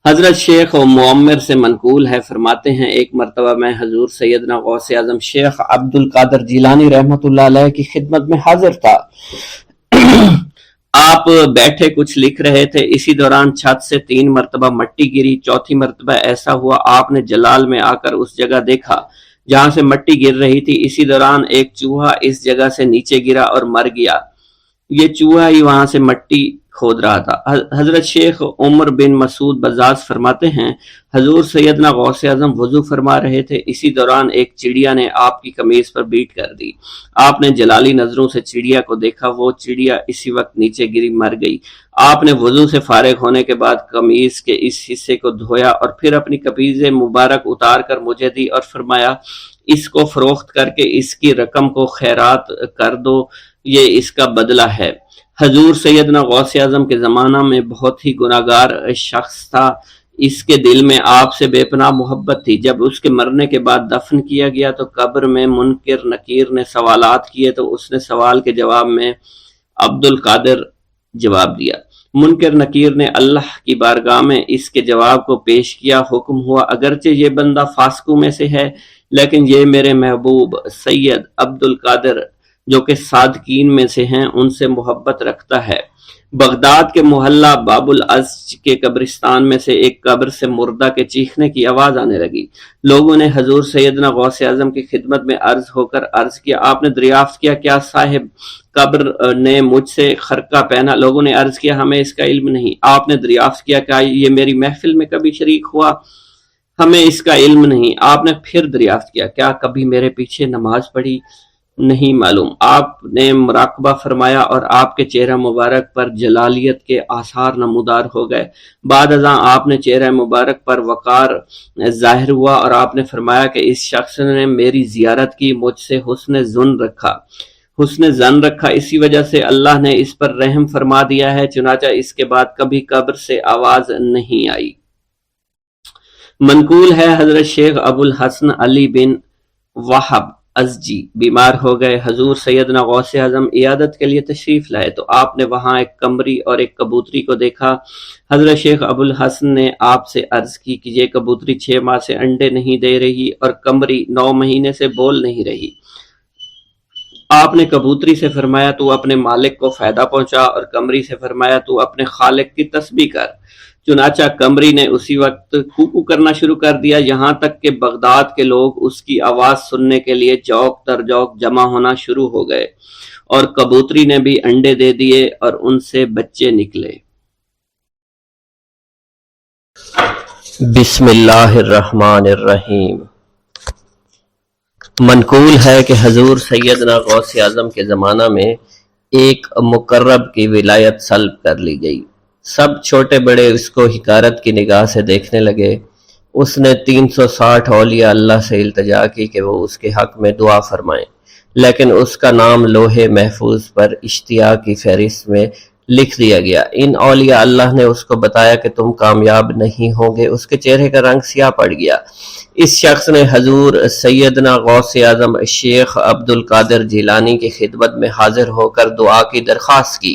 حضرت شیخ و معمر سے منقول ہے، فرماتے ہیں ایک مرتبہ میں حضور سیدنا غوث اعظم شیخ عبد القادر جیلانی رحمۃ اللہ علیہ کی خدمت میں حاضر تھا۔ آپ بیٹھے کچھ لکھ رہے تھے، اسی دوران چھت سے 3 مرتبہ مٹی گری، چوتھی مرتبہ ایسا ہوا آپ نے جلال میں آ کر اس جگہ دیکھا جہاں سے مٹی گر رہی تھی۔ اسی دوران ایک چوہا اس جگہ سے نیچے گرا اور مر گیا، یہ چوہا ہی وہاں سے مٹی کھود رہا تھا۔ حضرت شیخ عمر بن مسعود بزاز فرماتے ہیں حضور سیدنا غوث اعظم وضو فرما رہے تھے، اسی دوران ایک چڑیا نے آپ کی قمیض پر بیٹ کر دی۔ آپ نے جلالی نظروں سے چڑیا کو دیکھا، وہ چڑیا اسی وقت نیچے گری مر گئی۔ آپ نے وضو سے فارغ ہونے کے بعد قمیض کے اس حصے کو دھویا اور پھر اپنی قمیض مبارک اتار کر مجھے دی اور فرمایا اس کو فروخت کر کے اس کی رقم کو خیرات کر دو، یہ اس کا بدلہ ہے۔ حضور سیدنا غوث اعظم کے زمانہ میں بہت ہی گناہگار شخص تھا، اس کے دل میں آپ سے بے پناہ محبت تھی۔ جب اس کے مرنے کے بعد دفن کیا گیا تو قبر میں منکر نکیر نے سوالات کیے تو اس نے سوال کے جواب میں عبد القادر جواب دیا۔ منکر نکیر نے اللہ کی بارگاہ میں اس کے جواب کو پیش کیا، حکم ہوا اگرچہ یہ بندہ فاسقوں میں سے ہے لیکن یہ میرے محبوب سید عبد القادر جو کہ صادقین میں سے ہیں ان سے محبت رکھتا ہے۔ بغداد کے محلہ باب العز کے قبرستان میں سے ایک قبر سے مردہ کے چیخنے کی آواز آنے لگی۔ لوگوں نے حضور سیدنا غوث اعظم کی خدمت میں عرض ہو کر عرض کیا، آپ نے دریافت کیا کیا صاحب قبر نے مجھ سے خرقہ پہنا؟ لوگوں نے عرض کیا ہمیں اس کا علم نہیں۔ آپ نے دریافت کیا کہ یہ میری محفل میں کبھی شریک ہوا؟ ہمیں اس کا علم نہیں۔ آپ نے پھر دریافت کیا کیا کبھی میرے پیچھے نماز پڑھی؟ نہیں معلوم۔ آپ نے مراقبہ فرمایا اور آپ کے چہرہ مبارک پر جلالیت کے آثار نمودار ہو گئے۔ بعد ازاں آپ نے چہرہ مبارک پر وقار ظاہر ہوا اور آپ نے فرمایا کہ اس شخص نے میری زیارت کی، مجھ سے حسن ظن رکھا، اسی وجہ سے اللہ نے اس پر رحم فرما دیا ہے، چنانچہ اس کے بعد کبھی قبر سے آواز نہیں آئی۔ منقول ہے حضرت شیخ ابو الحسن علی بن وہب ازجی بیمار ہو گئے، حضور سیدنا غوث اعظم عیادت کے لیے تشریف لائے تو آپ نے وہاں ایک قمری اور ایک کبوتری کو دیکھا۔ حضرت شیخ ابو الحسن نے آپ سے عرض کی کہ یہ کبوتری 6 ماہ سے انڈے نہیں دے رہی اور قمری 9 مہینے سے بول نہیں رہی۔ آپ نے کبوتری سے فرمایا تو اپنے مالک کو فائدہ پہنچا اور قمری سے فرمایا تو اپنے خالق کی تسبیح کر۔ چنانچہ قمری نے اسی وقت کوکو کرنا شروع کر دیا، یہاں تک کہ بغداد کے لوگ اس کی آواز سننے کے لیے جوق در جوق جمع ہونا شروع ہو گئے اور کبوتری نے بھی انڈے دے دیے اور ان سے بچے نکلے۔ بسم اللہ الرحمن الرحیم۔ منقول ہے کہ حضور سیدنا غوث اعظم کے زمانہ میں ایک مقرب کی ولایت سلب کر لی گئی۔ سب چھوٹے بڑے اس کو حقارت کی نگاہ سے دیکھنے لگے۔ اس نے 360 اولیاء اللہ سے التجا کی کہ وہ اس کے حق میں دعا فرمائیں، لیکن اس کا نام لوح محفوظ پر اشتیاق کی فہرست میں لکھ دیا گیا۔ ان اولیاء اللہ نے اس کو بتایا کہ تم کامیاب نہیں ہوں گے۔ اس کے چہرے کا رنگ سیاہ پڑ گیا۔ اس شخص نے حضور سیدنا غوث اعظم شیخ عبد القادر جیلانی کی خدمت میں حاضر ہو کر دعا کی درخواست کی۔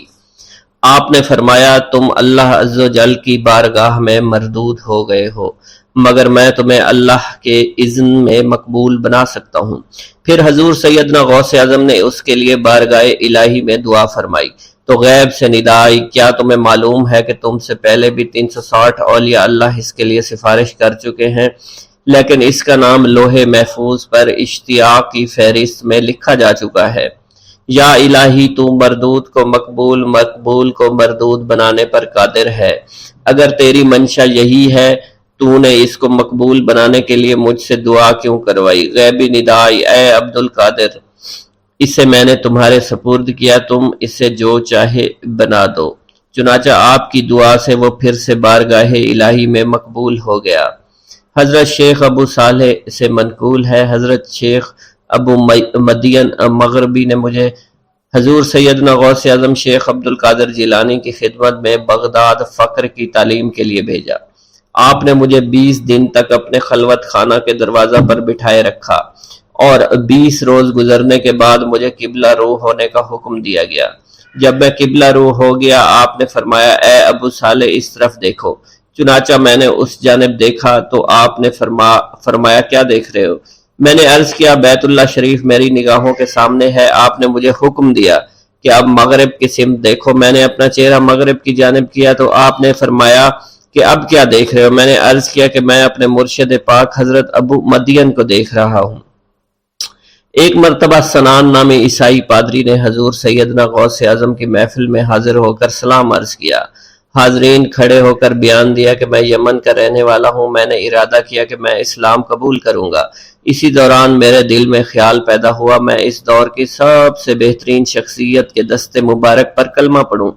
آپ نے فرمایا تم اللہ عز و جل کی بارگاہ میں مردود ہو گئے ہو، مگر میں تمہیں اللہ کے اذن میں مقبول بنا سکتا ہوں۔ پھر حضور سیدنا غوث اعظم نے اس کے لیے بارگاہ الہی میں دعا فرمائی تو غیب سے ندا آئی، کیا تمہیں معلوم ہے کہ تم سے پہلے بھی 360 اولیاء اللہ اس کے لیے سفارش کر چکے ہیں، لیکن اس کا نام لوح محفوظ پر اشتیاق کی فہرست میں لکھا جا چکا ہے۔ یا الہی تو مردود کو مقبول، مقبول کو مردود بنانے پر قادر ہے۔ اگر تیری منشا یہی ہے تو نے اس کو مقبول بنانے کے لیے مجھ سے دعا کیوں کروائی؟ غیبی ندائی، اے عبد القادر، اسے میں نے تمہارے سپرد کیا، تم اسے جو چاہے بنا دو۔ چنانچہ آپ کی دعا سے وہ پھر سے بارگاہ الہی میں مقبول ہو گیا۔ حضرت شیخ ابو صالح سے منقول ہے، حضرت شیخ ابو مدین مغربی نے مجھے حضور سیدنا غوث اعظم شیخ عبد القادر جیلانی کی خدمت میں بغداد فقر کی تعلیم کے لیے بھیجا۔ آپ نے مجھے 20 دن تک اپنے خلوت خانہ کے دروازہ پر بٹھائے رکھا اور 20 روز گزرنے کے بعد مجھے قبلہ رو ہونے کا حکم دیا گیا۔ جب میں قبلہ رو ہو گیا آپ نے فرمایا اے ابو صالح اس طرف دیکھو۔ چنانچہ میں نے اس جانب دیکھا تو آپ نے فرمایا کیا دیکھ رہے ہو؟ میں نے عرض کیا بیت اللہ شریف میری نگاہوں کے سامنے ہے۔ آپ نے مجھے حکم دیا کہ اب مغرب کی سمت دیکھو۔ میں نے اپنا چہرہ مغرب کی جانب کیا تو آپ نے فرمایا کہ اب کیا دیکھ رہے ہو؟ میں نے عرض کیا کہ میں اپنے مرشد پاک حضرت ابو مدین کو دیکھ رہا ہوں۔ ایک مرتبہ سنان نامی عیسائی پادری نے حضور سیدنا غوث اعظم کی محفل میں حاضر ہو کر سلام عرض کیا۔ حاضرین کھڑے ہو کر بیان دیا کہ میں یمن کا رہنے والا ہوں، میں نے ارادہ کیا کہ میں اسلام قبول کروں گا۔ اسی دوران میرے دل میں خیال پیدا ہوا میں اس دور کی سب سے بہترین شخصیت کے دست مبارک پر کلمہ پڑھوں۔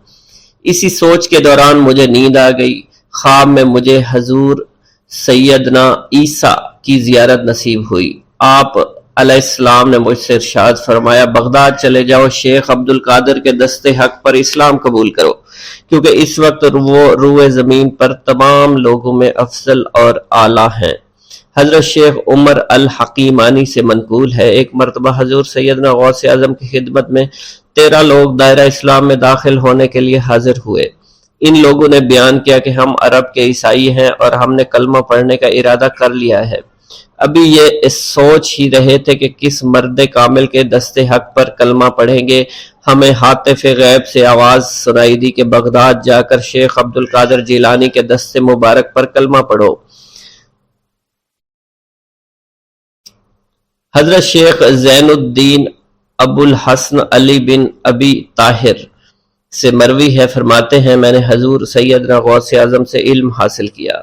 اسی سوچ کے دوران مجھے نیند آ گئی۔ خواب میں مجھے حضور سیدنا عیسیٰ کی زیارت نصیب ہوئی۔ آپ علیہ السلام نے مجھ سے ارشاد فرمایا بغداد چلے جاؤ، شیخ عبد القادر کے دست حق پر اسلام قبول کرو، کیونکہ اس وقت وہ روئے زمین پر تمام لوگوں میں افضل اور اعلیٰ ہیں۔ حضرت شیخ عمر الحکیمانی سے منقول ہے، ایک مرتبہ حضور سیدنا غوث اعظم کی خدمت میں 13 لوگ دائرہ اسلام میں داخل ہونے کے لیے حاضر ہوئے۔ ان لوگوں نے بیان کیا کہ ہم عرب کے عیسائی ہیں اور ہم نے کلمہ پڑھنے کا ارادہ کر لیا ہے۔ ابھی یہ سوچ ہی رہے تھے کہ کس مرد کامل کے دست حق پر کلمہ پڑھیں گے، ہمیں ہاتف غیب سے آواز سنائی دی کہ بغداد جا کر شیخ عبد القادر جیلانی کے دست مبارک پر کلمہ پڑھو۔ حضرت شیخ زین الدین ابو الحسن علی بن ابی طاہر سے مروی ہے، فرماتے ہیں میں نے حضور سیدنا غوث اعظم سے علم حاصل کیا۔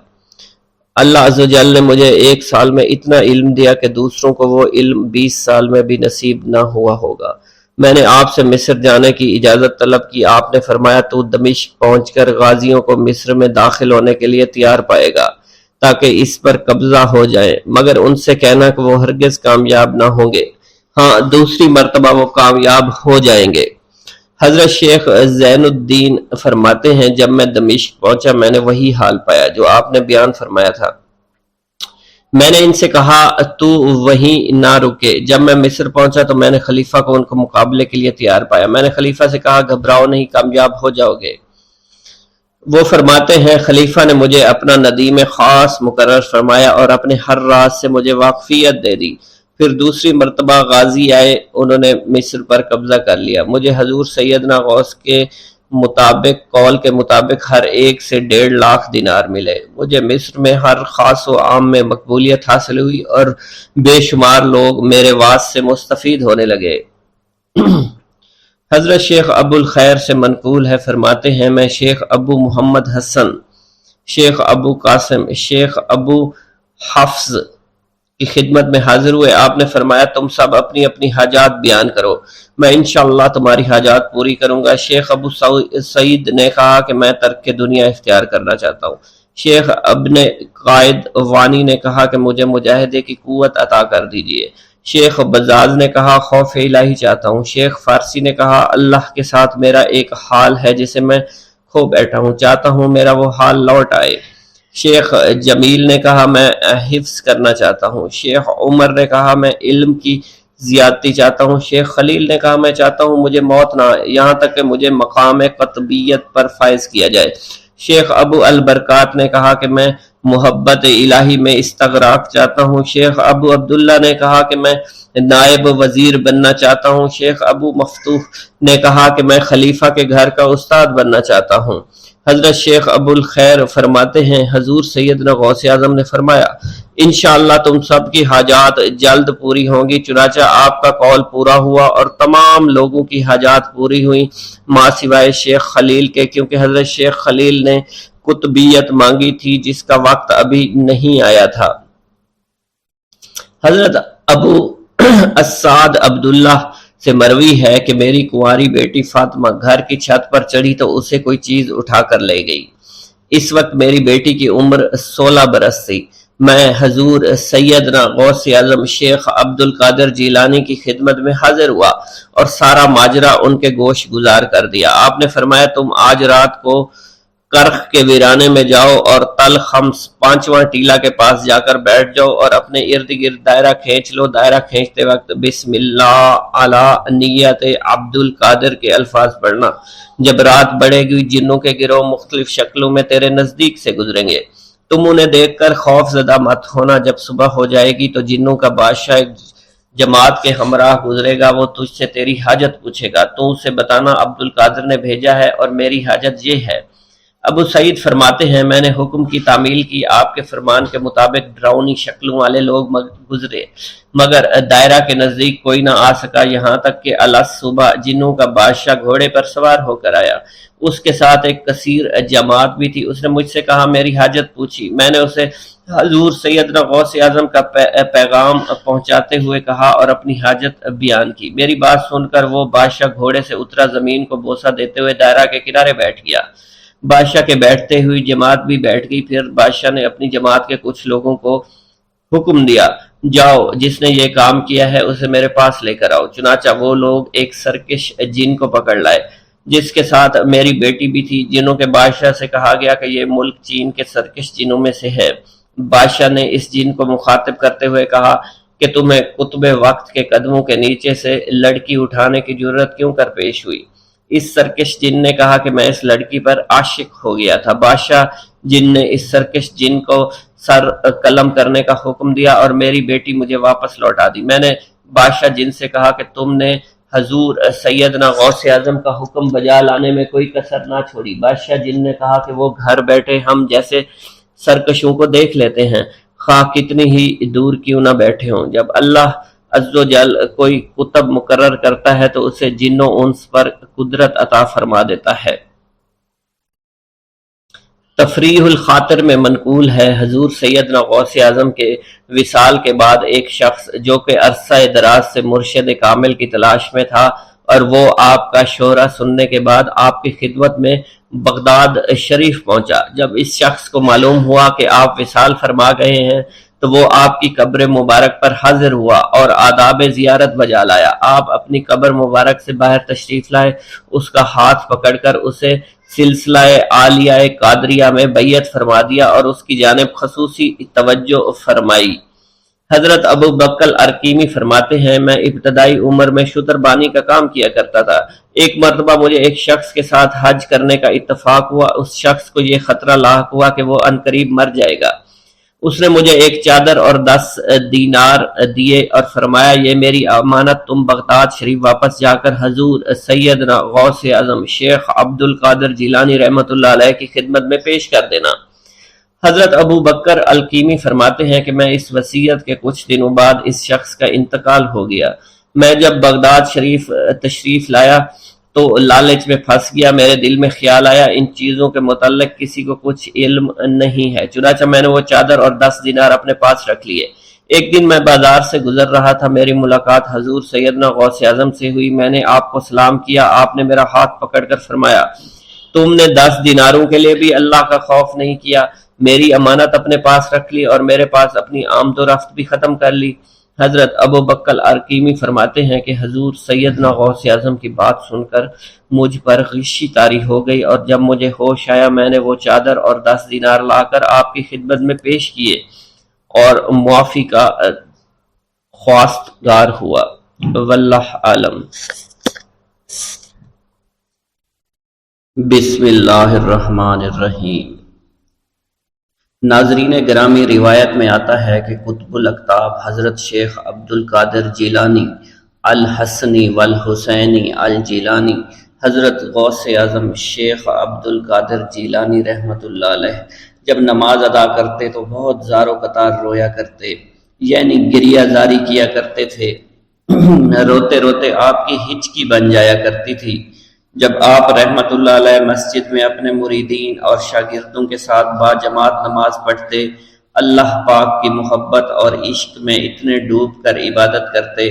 اللہ عز و جل نے مجھے 1 سال میں اتنا علم دیا کہ دوسروں کو وہ علم 20 سال میں بھی نصیب نہ ہوا ہوگا۔ میں نے آپ سے مصر جانے کی اجازت طلب کی، آپ نے فرمایا تو دمشق پہنچ کر غازیوں کو مصر میں داخل ہونے کے لیے تیار پائے گا تاکہ اس پر قبضہ ہو جائے، مگر ان سے کہنا کہ وہ ہرگز کامیاب نہ ہوں گے، ہاں دوسری مرتبہ وہ کامیاب ہو جائیں گے۔ حضرت شیخ زین الدین فرماتے ہیں جب میں دمشق پہنچا میں نے وہی حال پایا جو آپ نے بیان فرمایا تھا۔ میں نے ان سے کہا تو وہیں نہ رکے۔ جب میں مصر پہنچا تو میں نے خلیفہ کو ان کو مقابلے کے لیے تیار پایا۔ میں نے خلیفہ سے کہا گھبراؤ نہیں، کامیاب ہو جاؤ گے۔ وہ فرماتے ہیں خلیفہ نے مجھے اپنا ندیم خاص مقرر فرمایا اور اپنے ہر راز سے مجھے واقفیت دے دی۔ پھر دوسری مرتبہ غازی آئے، انہوں نے مصر پر قبضہ کر لیا۔ مجھے حضور سیدنا غوث کے قول کے مطابق ہر ایک سے 1.5 لاکھ دینار ملے۔ مجھے مصر میں ہر خاص و عام میں مقبولیت حاصل ہوئی اور بے شمار لوگ میرے واعظ سے مستفید ہونے لگے۔ حضرت شیخ ابو الخیر سے منقول ہے، فرماتے ہیں میں شیخ ابو محمد حسن، شیخ ابو قاسم، شیخ ابو حفظ کی خدمت میں حاضر ہوئے۔ آپ نے فرمایا تم سب اپنی اپنی حاجات بیان کرو، میں انشاءاللہ تمہاری حاجات پوری کروں گا۔ شیخ ابو سعید نے کہا کہ میں ترک دنیا اختیار کرنا چاہتا ہوں۔ شیخ ابن قائد وانی نے کہا کہ مجھے مجاہدے کی قوت عطا کر دیجئے۔ شیخ بزاز نے کہا خوف الہی چاہتا ہوں۔ شیخ فارسی نے کہا اللہ کے ساتھ میرا ایک حال ہے جسے میں کھو بیٹھا ہوں، چاہتا ہوں میرا وہ حال لوٹ آئے۔ شیخ جمیل نے کہا میں حفظ کرنا چاہتا ہوں۔ شیخ عمر نے کہا میں علم کی زیادتی چاہتا ہوں۔ شیخ خلیل نے کہا میں چاہتا ہوں مجھے موت نہ آئے، یہاں تک کہ مجھے مقام قطبیت پر فائز کیا جائے۔ شیخ ابو البرکات نے کہا کہ میں محبت الہی میں استغراق چاہتا ہوں۔ شیخ ابو عبداللہ نے کہا کہ میں نائب وزیر بننا چاہتا ہوں۔ شیخ ابو مفتوح نے کہا کہ میں خلیفہ کے گھر کا استاد بننا چاہتا ہوں۔ حضرت شیخ ابو الخیر فرماتے ہیں حضور سیدنا غوث اعظم نے فرمایا انشاءاللہ تم سب کی حاجات جلد پوری ہوں گی۔ چنانچہ آپ کا قول پورا ہوا اور تمام لوگوں کی حاجات پوری ہوئیں ماں سوائے شیخ خلیل کے، کیونکہ حضرت شیخ خلیل نے قطبیت مانگی تھی جس کا وقت ابھی نہیں آیا تھا۔ حضرت ابو السعد عبداللہ سے مروی ہے کہ میری کنواری بیٹی فاطمہ گھر کی چھت پر چڑھی تو اسے کوئی چیز اٹھا کر لے گئی۔ اس وقت میری بیٹی کی عمر 16 برس تھی۔ میں حضور سیدنا غوث اعظم شیخ عبد القادر جیلانی کی خدمت میں حاضر ہوا اور سارا ماجرا ان کے گوش گزار کر دیا۔ آپ نے فرمایا تم آج رات کو کرخ کے ویرانے میں جاؤ اور تل خمس 5واں ٹیلا کے پاس جا کر بیٹھ جاؤ اور اپنے ارد گرد دائرہ کھینچ لو۔ دائرہ کھینچتے وقت بسم اللہ علی نیت عبد القادر کے الفاظ پڑھنا۔ جب رات بڑھے گی جنوں کے گروہ مختلف شکلوں میں تیرے نزدیک سے گزریں گے، تم انہیں دیکھ کر خوف زدہ مت ہونا۔ جب صبح ہو جائے گی تو جنوں کا بادشاہ ایک جماعت کے ہمراہ گزرے گا، وہ تجھ سے تیری حاجت پوچھے گا، تو اسے بتانا عبد القادر نے بھیجا ہے اور میری حاجت یہ ہے۔ ابو سعید فرماتے ہیں میں نے حکم کی تعمیل کی، آپ کے فرمان کے مطابق ڈراؤنی شکلوں والے لوگ گزرے مگر دائرہ کے نزدیک کوئی نہ آ سکا، یہاں تک کہ صبح جنوں کا بادشاہ گھوڑے پر سوار ہو کر آیا۔ اس کے ساتھ ایک کثیر جماعت بھی تھی۔ اس نے مجھ سے کہا میری حاجت پوچھی۔ میں نے اسے حضور سیدنا غوث اعظم کا پیغام پہنچاتے ہوئے کہا اور اپنی حاجت بیان کی۔ میری بات سن کر وہ بادشاہ گھوڑے سے اترا، زمین کو بوسہ دیتے ہوئے دائرہ کے کنارے بیٹھ گیا۔ بادشاہ کے بیٹھتے ہوئی جماعت بھی بیٹھ گئی۔ پھر بادشاہ نے اپنی جماعت کے کچھ لوگوں کو حکم دیا جاؤ جس نے یہ کام کیا ہے اسے میرے پاس لے کر آؤ۔ چنانچہ وہ لوگ ایک سرکش جن کو پکڑ لائے جس کے ساتھ میری بیٹی بھی تھی۔ جنوں کے بادشاہ سے کہا گیا کہ یہ ملک چین کے سرکش جنوں میں سے ہے۔ بادشاہ نے اس جن کو مخاطب کرتے ہوئے کہا کہ تمہیں قطب وقت کے قدموں کے نیچے سے لڑکی اٹھانے کی جرت کیوں کر پیش ہوئی؟ اس سرکش جن نے کہا کہ میں اس لڑکی پر عاشق ہو گیا تھا۔ بادشاہ جن نے اس سرکش جن کو سر قلم کرنے کا حکم دیا اور میری بیٹی مجھے واپس لوٹا دی۔ میں نے بادشاہ جن سے کہا کہ تم نے حضور سیدنا غوث اعظم کا حکم بجا لانے میں کوئی کسر نہ چھوڑی۔ بادشاہ جن نے کہا کہ وہ گھر بیٹھے ہم جیسے سرکشوں کو دیکھ لیتے ہیں، خواہ کتنی ہی دور کیوں نہ بیٹھے ہوں۔ جب اللہ عز و جل کوئی قطب مقرر کرتا ہے تو اسے جن و انس پر قدرت عطا فرما دیتا ہے۔ تفریح الخاطر میں منقول ہے حضور سیدنا غوث اعظم کے وصال کے بعد ایک شخص جو کہ عرصہ دراز سے مرشد کامل کی تلاش میں تھا اور وہ آپ کا شورا سننے کے بعد آپ کی خدمت میں بغداد شریف پہنچا۔ جب اس شخص کو معلوم ہوا کہ آپ وصال فرما گئے ہیں تو وہ آپ کی قبر مبارک پر حاضر ہوا اور آداب زیارت بجا لایا۔ آپ اپنی قبر مبارک سے باہر تشریف لائے، اس کا ہاتھ پکڑ کر اسے سلسلہ عالیہ قادریہ میں بیعت فرما دیا اور اس کی جانب خصوصی توجہ فرمائی۔ حضرت ابو بکر ارکیمی فرماتے ہیں میں ابتدائی عمر میں شتر بانی کا کام کیا کرتا تھا۔ ایک مرتبہ مجھے ایک شخص کے ساتھ حج کرنے کا اتفاق ہوا۔ اس شخص کو یہ خطرہ لاحق ہوا کہ وہ عنقریب مر جائے گا۔ اس نے مجھے ایک چادر اور 10 دینار دیے اور فرمایا یہ میری امانت، تم بغداد شریف واپس جا کر حضور سیدنا غوث اعظم شیخ عبد القادر جیلانی رحمۃ اللہ علیہ کی خدمت میں پیش کر دینا۔ حضرت ابو بکر الکیمی فرماتے ہیں کہ میں اس وصیت کے کچھ دنوں بعد اس شخص کا انتقال ہو گیا۔ میں جب بغداد شریف تشریف لایا تو لالچ میں پھنس گیا۔ میرے دل میں خیال آیا ان چیزوں کے متعلق کسی کو کچھ علم نہیں ہے، چنانچہ میں نے وہ چادر اور 10 دینار اپنے پاس رکھ لیے۔ ایک دن میں بازار سے گزر رہا تھا، میری ملاقات حضور سیدنا غوث اعظم سے ہوئی۔ میں نے آپ کو سلام کیا، آپ نے میرا ہاتھ پکڑ کر فرمایا تم نے 10 دیناروں کے لیے بھی اللہ کا خوف نہیں کیا، میری امانت اپنے پاس رکھ لی اور میرے پاس اپنی آمد و رفت بھی ختم کر لی۔ حضرت ابو بکر ارکیمی فرماتے ہیں کہ حضور سیدنا غوث اعظم کی بات سن کر مجھ پر غشی طاری ہو گئی اور جب مجھے ہوش آیا میں نے وہ چادر اور 10 دینار لا کر آپ کی خدمت میں پیش کیے اور معافی کا خواستگار ہوا۔ واللہ عالم۔ بسم اللہ الرحمن الرحیم۔ ناظرین گرامی، روایت میں آتا ہے کہ قطب الاقطاب حضرت شیخ عبد القادر جیلانی الحسنی والحسینی الجیلانی، حضرت غوث اعظم شیخ عبد القادر جیلانی رحمۃ اللہ علیہ جب نماز ادا کرتے تو بہت زار و قطار رویا کرتے، یعنی گریہ زاری کیا کرتے تھے۔ روتے روتے آپ کی ہچکی بن جایا کرتی تھی۔ جب آپ رحمت اللہ علیہ مسجد میں اپنے مریدین اور شاگردوں کے ساتھ با جماعت نماز پڑھتے، اللہ پاک کی محبت اور عشق میں اتنے ڈوب کر عبادت کرتے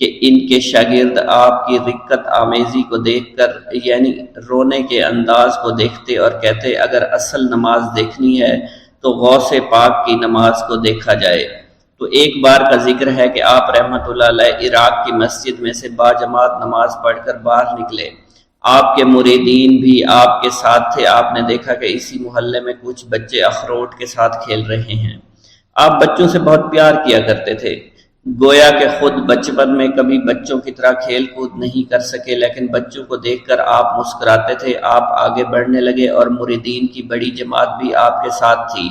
کہ ان کے شاگرد آپ کی رقت آمیزی کو دیکھ کر، یعنی رونے کے انداز کو دیکھتے اور کہتے اگر اصل نماز دیکھنی ہے تو غوث پاک کی نماز کو دیکھا جائے۔ تو ایک بار کا ذکر ہے کہ آپ رحمت اللہ علیہ عراق کی مسجد میں سے با جماعت نماز پڑھ کر باہر نکلے۔ آپ کے مریدین بھی آپ کے ساتھ تھے۔ آپ نے دیکھا کہ اسی محلے میں کچھ بچے اخروٹ کے ساتھ کھیل رہے ہیں۔ آپ بچوں سے بہت پیار کیا کرتے تھے، گویا کہ خود بچپن میں کبھی بچوں کی طرح کھیل کود نہیں کر سکے، لیکن بچوں کو دیکھ کر آپ مسکراتے تھے۔ آپ آگے بڑھنے لگے اور مریدین کی بڑی جماعت بھی آپ کے ساتھ تھی۔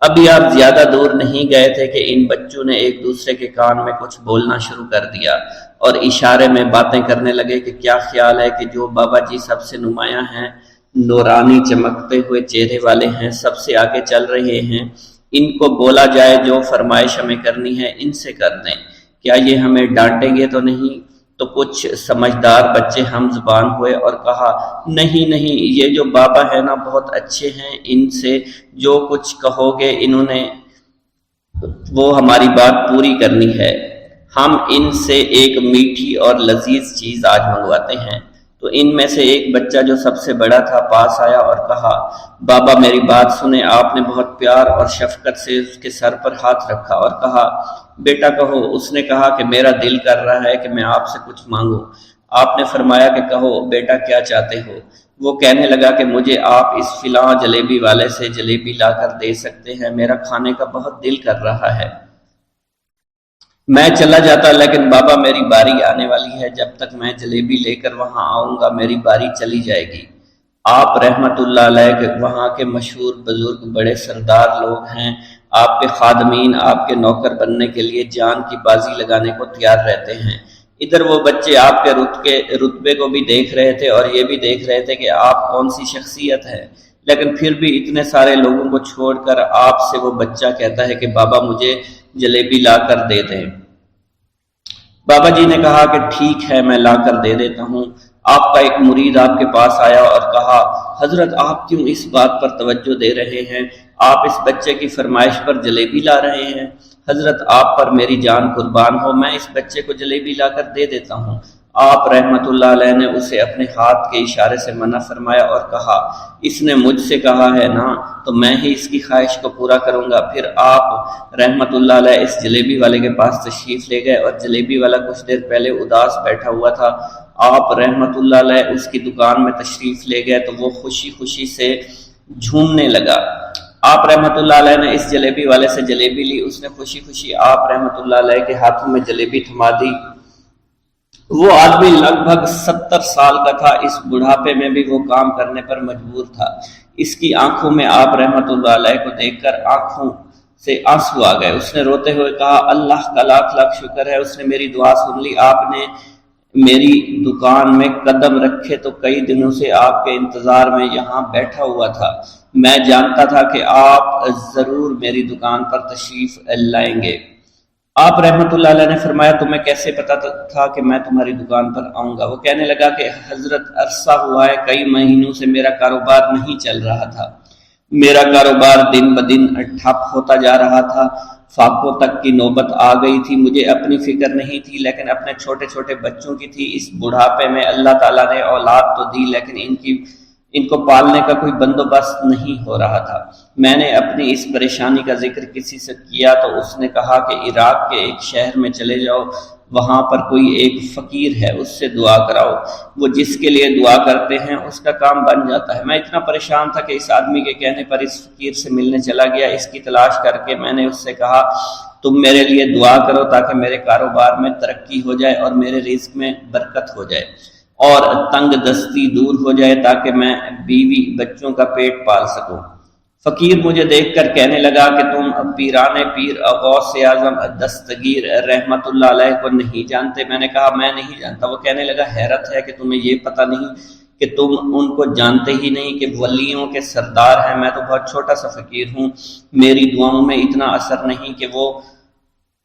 ابھی آپ زیادہ دور نہیں گئے تھے کہ ان بچوں نے ایک دوسرے کے کان میں کچھ بولنا شروع کر دیا اور اشارے میں باتیں کرنے لگے کہ کیا خیال ہے کہ جو بابا جی سب سے نمایاں ہیں، نورانی چمکتے ہوئے چہرے والے ہیں، سب سے آگے چل رہے ہیں، ان کو بولا جائے جو فرمائش ہمیں کرنی ہے ان سے کر دیں، کیا یہ ہمیں ڈانٹیں گے تو نہیں؟ تو کچھ سمجھدار بچے ہم زبان ہوئے اور کہا نہیں نہیں، یہ جو بابا ہے نا بہت اچھے ہیں، ان سے جو کچھ کہو گے انہوں نے وہ ہماری بات پوری کرنی ہے، ہم ان سے ایک میٹھی اور لذیذ چیز آج منگواتے ہیں۔ تو ان میں سے ایک بچہ جو سب سے بڑا تھا پاس آیا اور کہا بابا میری بات سنیں۔ آپ نے بہت پیار اور شفقت سے اس کے سر پر ہاتھ رکھا اور کہا بیٹا کہو۔ اس نے کہا کہ میرا دل کر رہا ہے کہ میں آپ سے کچھ مانگوں۔ آپ نے فرمایا کہ کہو بیٹا کیا چاہتے ہو؟ وہ کہنے لگا کہ مجھے آپ اس فلاں جلیبی والے سے جلیبی لا کر دے سکتے ہیں، میرا کھانے کا بہت دل کر رہا ہے۔ میں چلا جاتا لیکن بابا میری باری آنے والی ہے، جب تک میں جلیبی لے کر وہاں آؤں گا میری باری چلی جائے گی۔ آپ رحمت اللہ علیہ کے وہاں کے مشہور بزرگ بڑے سردار لوگ ہیں، آپ کے خادمین آپ کے نوکر بننے کے لیے جان کی بازی لگانے کو تیار رہتے ہیں۔ ادھر وہ بچے آپ کے رتبے کو بھی دیکھ رہے تھے اور یہ بھی دیکھ رہے تھے کہ آپ کون سی شخصیت ہے، لیکن پھر بھی اتنے سارے لوگوں کو چھوڑ کر آپ سے وہ بچہ کہتا ہے کہ بابا مجھے جلیبی لا کر دے دیں۔ بابا جی نے کہا کہ ٹھیک ہے میں لا کر دے دیتا ہوں۔ آپ کا ایک مرید آپ کے پاس آیا اور کہا حضرت آپ کیوں اس بات پر توجہ دے رہے ہیں؟ آپ اس بچے کی فرمائش پر جلیبی لا رہے ہیں۔ حضرت آپ پر میری جان قربان ہو، میں اس بچے کو جلیبی لا کر دے دیتا ہوں۔ آپ رحمت اللہ علیہ نے اسے اپنے ہاتھ کے اشارے سے منع فرمایا اور کہا اس نے مجھ سے کہا ہے نا تو میں ہی اس کی خواہش کو پورا کروں گا۔ پھر آپ رحمت اللہ علیہ اس جلیبی والے کے پاس تشریف لے گئے اور جلیبی والا کچھ دیر پہلے اداس بیٹھا ہوا تھا۔ آپ رحمت اللہ علیہ اس کی دکان میں تشریف لے گئے تو وہ خوشی خوشی سے جھومنے لگا۔ آپ رحمت اللہ علیہ نے اس جلیبی والے سے جلیبی لی، اس نے خوشی خوشی آپ رحمت اللہ علیہ کے ہاتھوں میں جلیبی تھما دی۔ وہ آدمی لگ بھگ 70 سال کا تھا، اس بڑھاپے میں بھی وہ کام کرنے پر مجبور تھا۔ اس کی آنکھوں میں آپ رحمت اللہ علیہ کو دیکھ کر آنکھوں سے آنسو آ گئے۔ اس نے روتے ہوئے کہا اللہ کا لاکھ لاکھ شکر ہے، اس نے میری دعا سن لی۔ آپ نے میری دکان میں قدم رکھے تو کئی دنوں سے آپ کے انتظار میں یہاں بیٹھا ہوا تھا۔ میں جانتا تھا کہ آپ ضرور میری دکان پر تشریف لائیں گے۔ آپ رحمت اللہ علیہ نے فرمایا تمہیں کیسے پتا تھا کہ میں تمہاری دکان پر آؤں گا؟ وہ کہنے لگا کہ حضرت عرصہ ہوا ہے، کئی مہینوں سے میرا کاروبار نہیں چل رہا تھا، میرا کاروبار دن بدن ٹھپ ہوتا جا رہا تھا، فاقوں تک کی نوبت آ گئی تھی۔ مجھے اپنی فکر نہیں تھی لیکن اپنے چھوٹے چھوٹے بچوں کی تھی۔ اس بڑھاپے میں اللہ تعالیٰ نے اولاد تو دی لیکن ان کو پالنے کا کوئی بندوبست نہیں ہو رہا تھا۔ میں نے اپنی اس پریشانی کا ذکر کسی سے کیا تو اس نے کہا کہ عراق کے ایک شہر میں چلے جاؤ، وہاں پر کوئی ایک فقیر ہے، اس سے دعا کراؤ، وہ جس کے لیے دعا کرتے ہیں اس کا کام بن جاتا ہے۔ میں اتنا پریشان تھا کہ اس آدمی کے کہنے پر اس فقیر سے ملنے چلا گیا۔ اس کی تلاش کر کے میں نے اس سے کہا تم میرے لیے دعا کرو تاکہ میرے کاروبار میں ترقی ہو جائے اور میرے رزق میں برکت ہو جائے اور تنگ دستی دور ہو جائے تاکہ میں بیوی بچوں کا پیٹ پال سکوں۔ فقیر مجھے دیکھ کر کہنے لگا کہ تم پیران پیر غوث اعظم دستگیر رحمت اللہ علیہ کو نہیں جانتے؟ میں نے کہا میں نہیں جانتا۔ وہ کہنے لگا حیرت ہے کہ تمہیں یہ پتہ نہیں کہ تم ان کو جانتے ہی نہیں کہ ولیوں کے سردار ہیں۔ میں تو بہت چھوٹا سا فقیر ہوں، میری دعاؤں میں اتنا اثر نہیں کہ وہ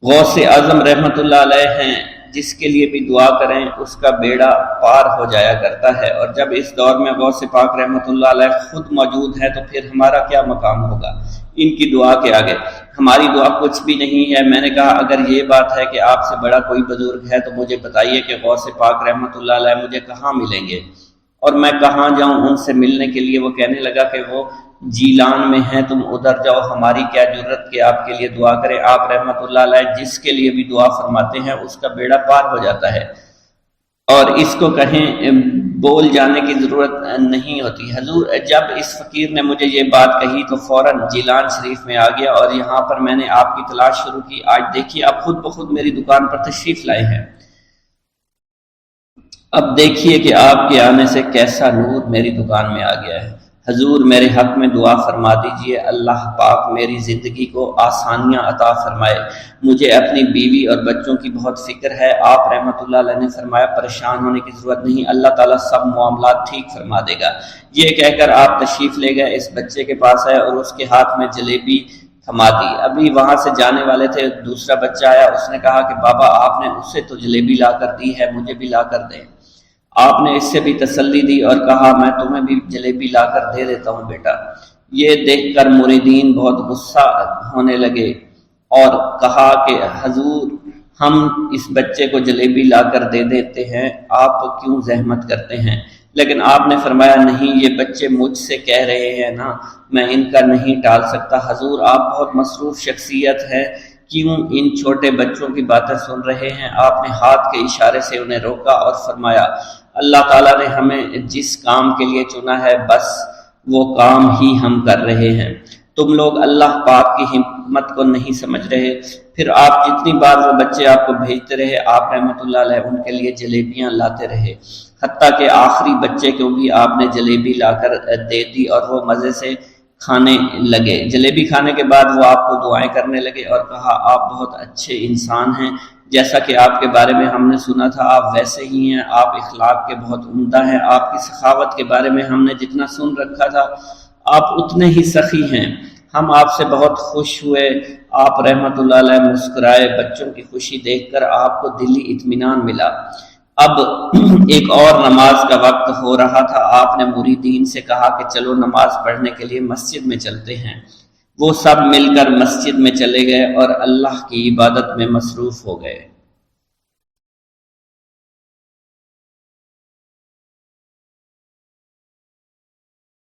غوث اعظم رحمت اللہ علیہ ہیں، جس کے لیے بھی دعا کریں اس کا بیڑا پار ہو جایا کرتا ہے، اور جب اس دور میں غوث پاک رحمت اللہ علیہ خود موجود ہے تو پھر ہمارا کیا مقام ہوگا ان کی دعا کے آگے؟ ہماری دعا کچھ بھی نہیں ہے۔ میں نے کہا اگر یہ بات ہے کہ آپ سے بڑا کوئی بزرگ ہے تو مجھے بتائیے کہ غوث پاک رحمت اللہ علیہ مجھے کہاں ملیں گے اور میں کہاں جاؤں ان سے ملنے کے لیے؟ وہ کہنے لگا کہ وہ جیلان میں ہیں، تم ادھر جاؤ، ہماری کیا جرت کہ آپ کے لیے دعا کریں۔ آپ رحمت اللہ علیہ جس کے لیے بھی دعا فرماتے ہیں اس کا بیڑا پار ہو جاتا ہے، اور اس کو کہیں بول جانے کی ضرورت نہیں ہوتی۔ حضور جب اس فقیر نے مجھے یہ بات کہی تو فوراً جیلان شریف میں آ گیا اور یہاں پر میں نے آپ کی تلاش شروع کی۔ آج دیکھیے آپ خود بخود میری دکان پر تشریف لائے ہیں، اب دیکھیے کہ آپ کے آنے سے کیسا نور میری دکان میں آ گیا ہے۔ حضور میرے حق میں دعا فرما دیجئے، اللہ پاک میری زندگی کو آسانیاں عطا فرمائے، مجھے اپنی بیوی اور بچوں کی بہت فکر ہے۔ آپ رحمت اللہ علیہ نے فرمایا پریشان ہونے کی ضرورت نہیں، اللہ تعالیٰ سب معاملات ٹھیک فرما دے گا۔ یہ کہہ کر آپ تشریف لے گئے، اس بچے کے پاس آئے اور اس کے ہاتھ میں جلیبی تھما دی۔ ابھی وہاں سے جانے والے تھے، دوسرا بچہ آیا، اس نے کہا کہ بابا آپ نے اس سے تو جلیبی لا کر دی ہے، مجھے بھی لا کر دیں۔ آپ نے اس سے بھی تسلی دی اور کہا میں تمہیں بھی جلیبی لا کر دے دیتا ہوں بیٹا۔ یہ دیکھ کر مریدین بہت غصہ ہونے لگے اور کہا کہ حضور ہم اس بچے کو جلیبی لا کر دے دیتے ہیں، آپ کیوں زحمت کرتے ہیں؟ لیکن آپ نے فرمایا نہیں، یہ بچے مجھ سے کہہ رہے ہیں نا، میں ان کا نہیں ٹال سکتا۔ حضور آپ بہت مصروف شخصیت ہے، کیوں ان چھوٹے بچوں کی باتیں سن رہے ہیں؟ آپ نے ہاتھ کے اشارے سے انہیں روکا اور فرمایا اللہ تعالیٰ نے ہمیں جس کام کے لیے چنا ہے بس وہ کام ہی ہم کر رہے ہیں، تم لوگ اللہ پاک کی حکمت کو نہیں سمجھ رہے۔ پھر آپ جتنی بار وہ بچے آپ کو بھیجتے رہے، آپ رحمت اللہ علیہ ان کے لیے جلیبیاں لاتے رہے، حتیٰ کہ آخری بچے کو بھی آپ نے جلیبی لا کر دے دی اور وہ مزے سے کھانے لگے۔ جلیبی کھانے کے بعد وہ آپ کو دعائیں کرنے لگے اور کہا آپ بہت اچھے انسان ہیں، جیسا کہ آپ کے بارے میں ہم نے سنا تھا آپ ویسے ہی ہیں، آپ اخلاق کے بہت عمدہ ہیں، آپ کی سخاوت کے بارے میں ہم نے جتنا سن رکھا تھا آپ اتنے ہی سخی ہیں، ہم آپ سے بہت خوش ہوئے۔ آپ رحمت اللہ علیہ مسکرائے، بچوں کی خوشی دیکھ کر آپ کو دلی اطمینان ملا۔ اب ایک اور نماز کا وقت ہو رہا تھا، آپ نے مریدین سے کہا کہ چلو نماز پڑھنے کے لیے مسجد میں چلتے ہیں۔ وہ سب مل کر مسجد میں چلے گئے اور اللہ کی عبادت میں مصروف ہو گئے۔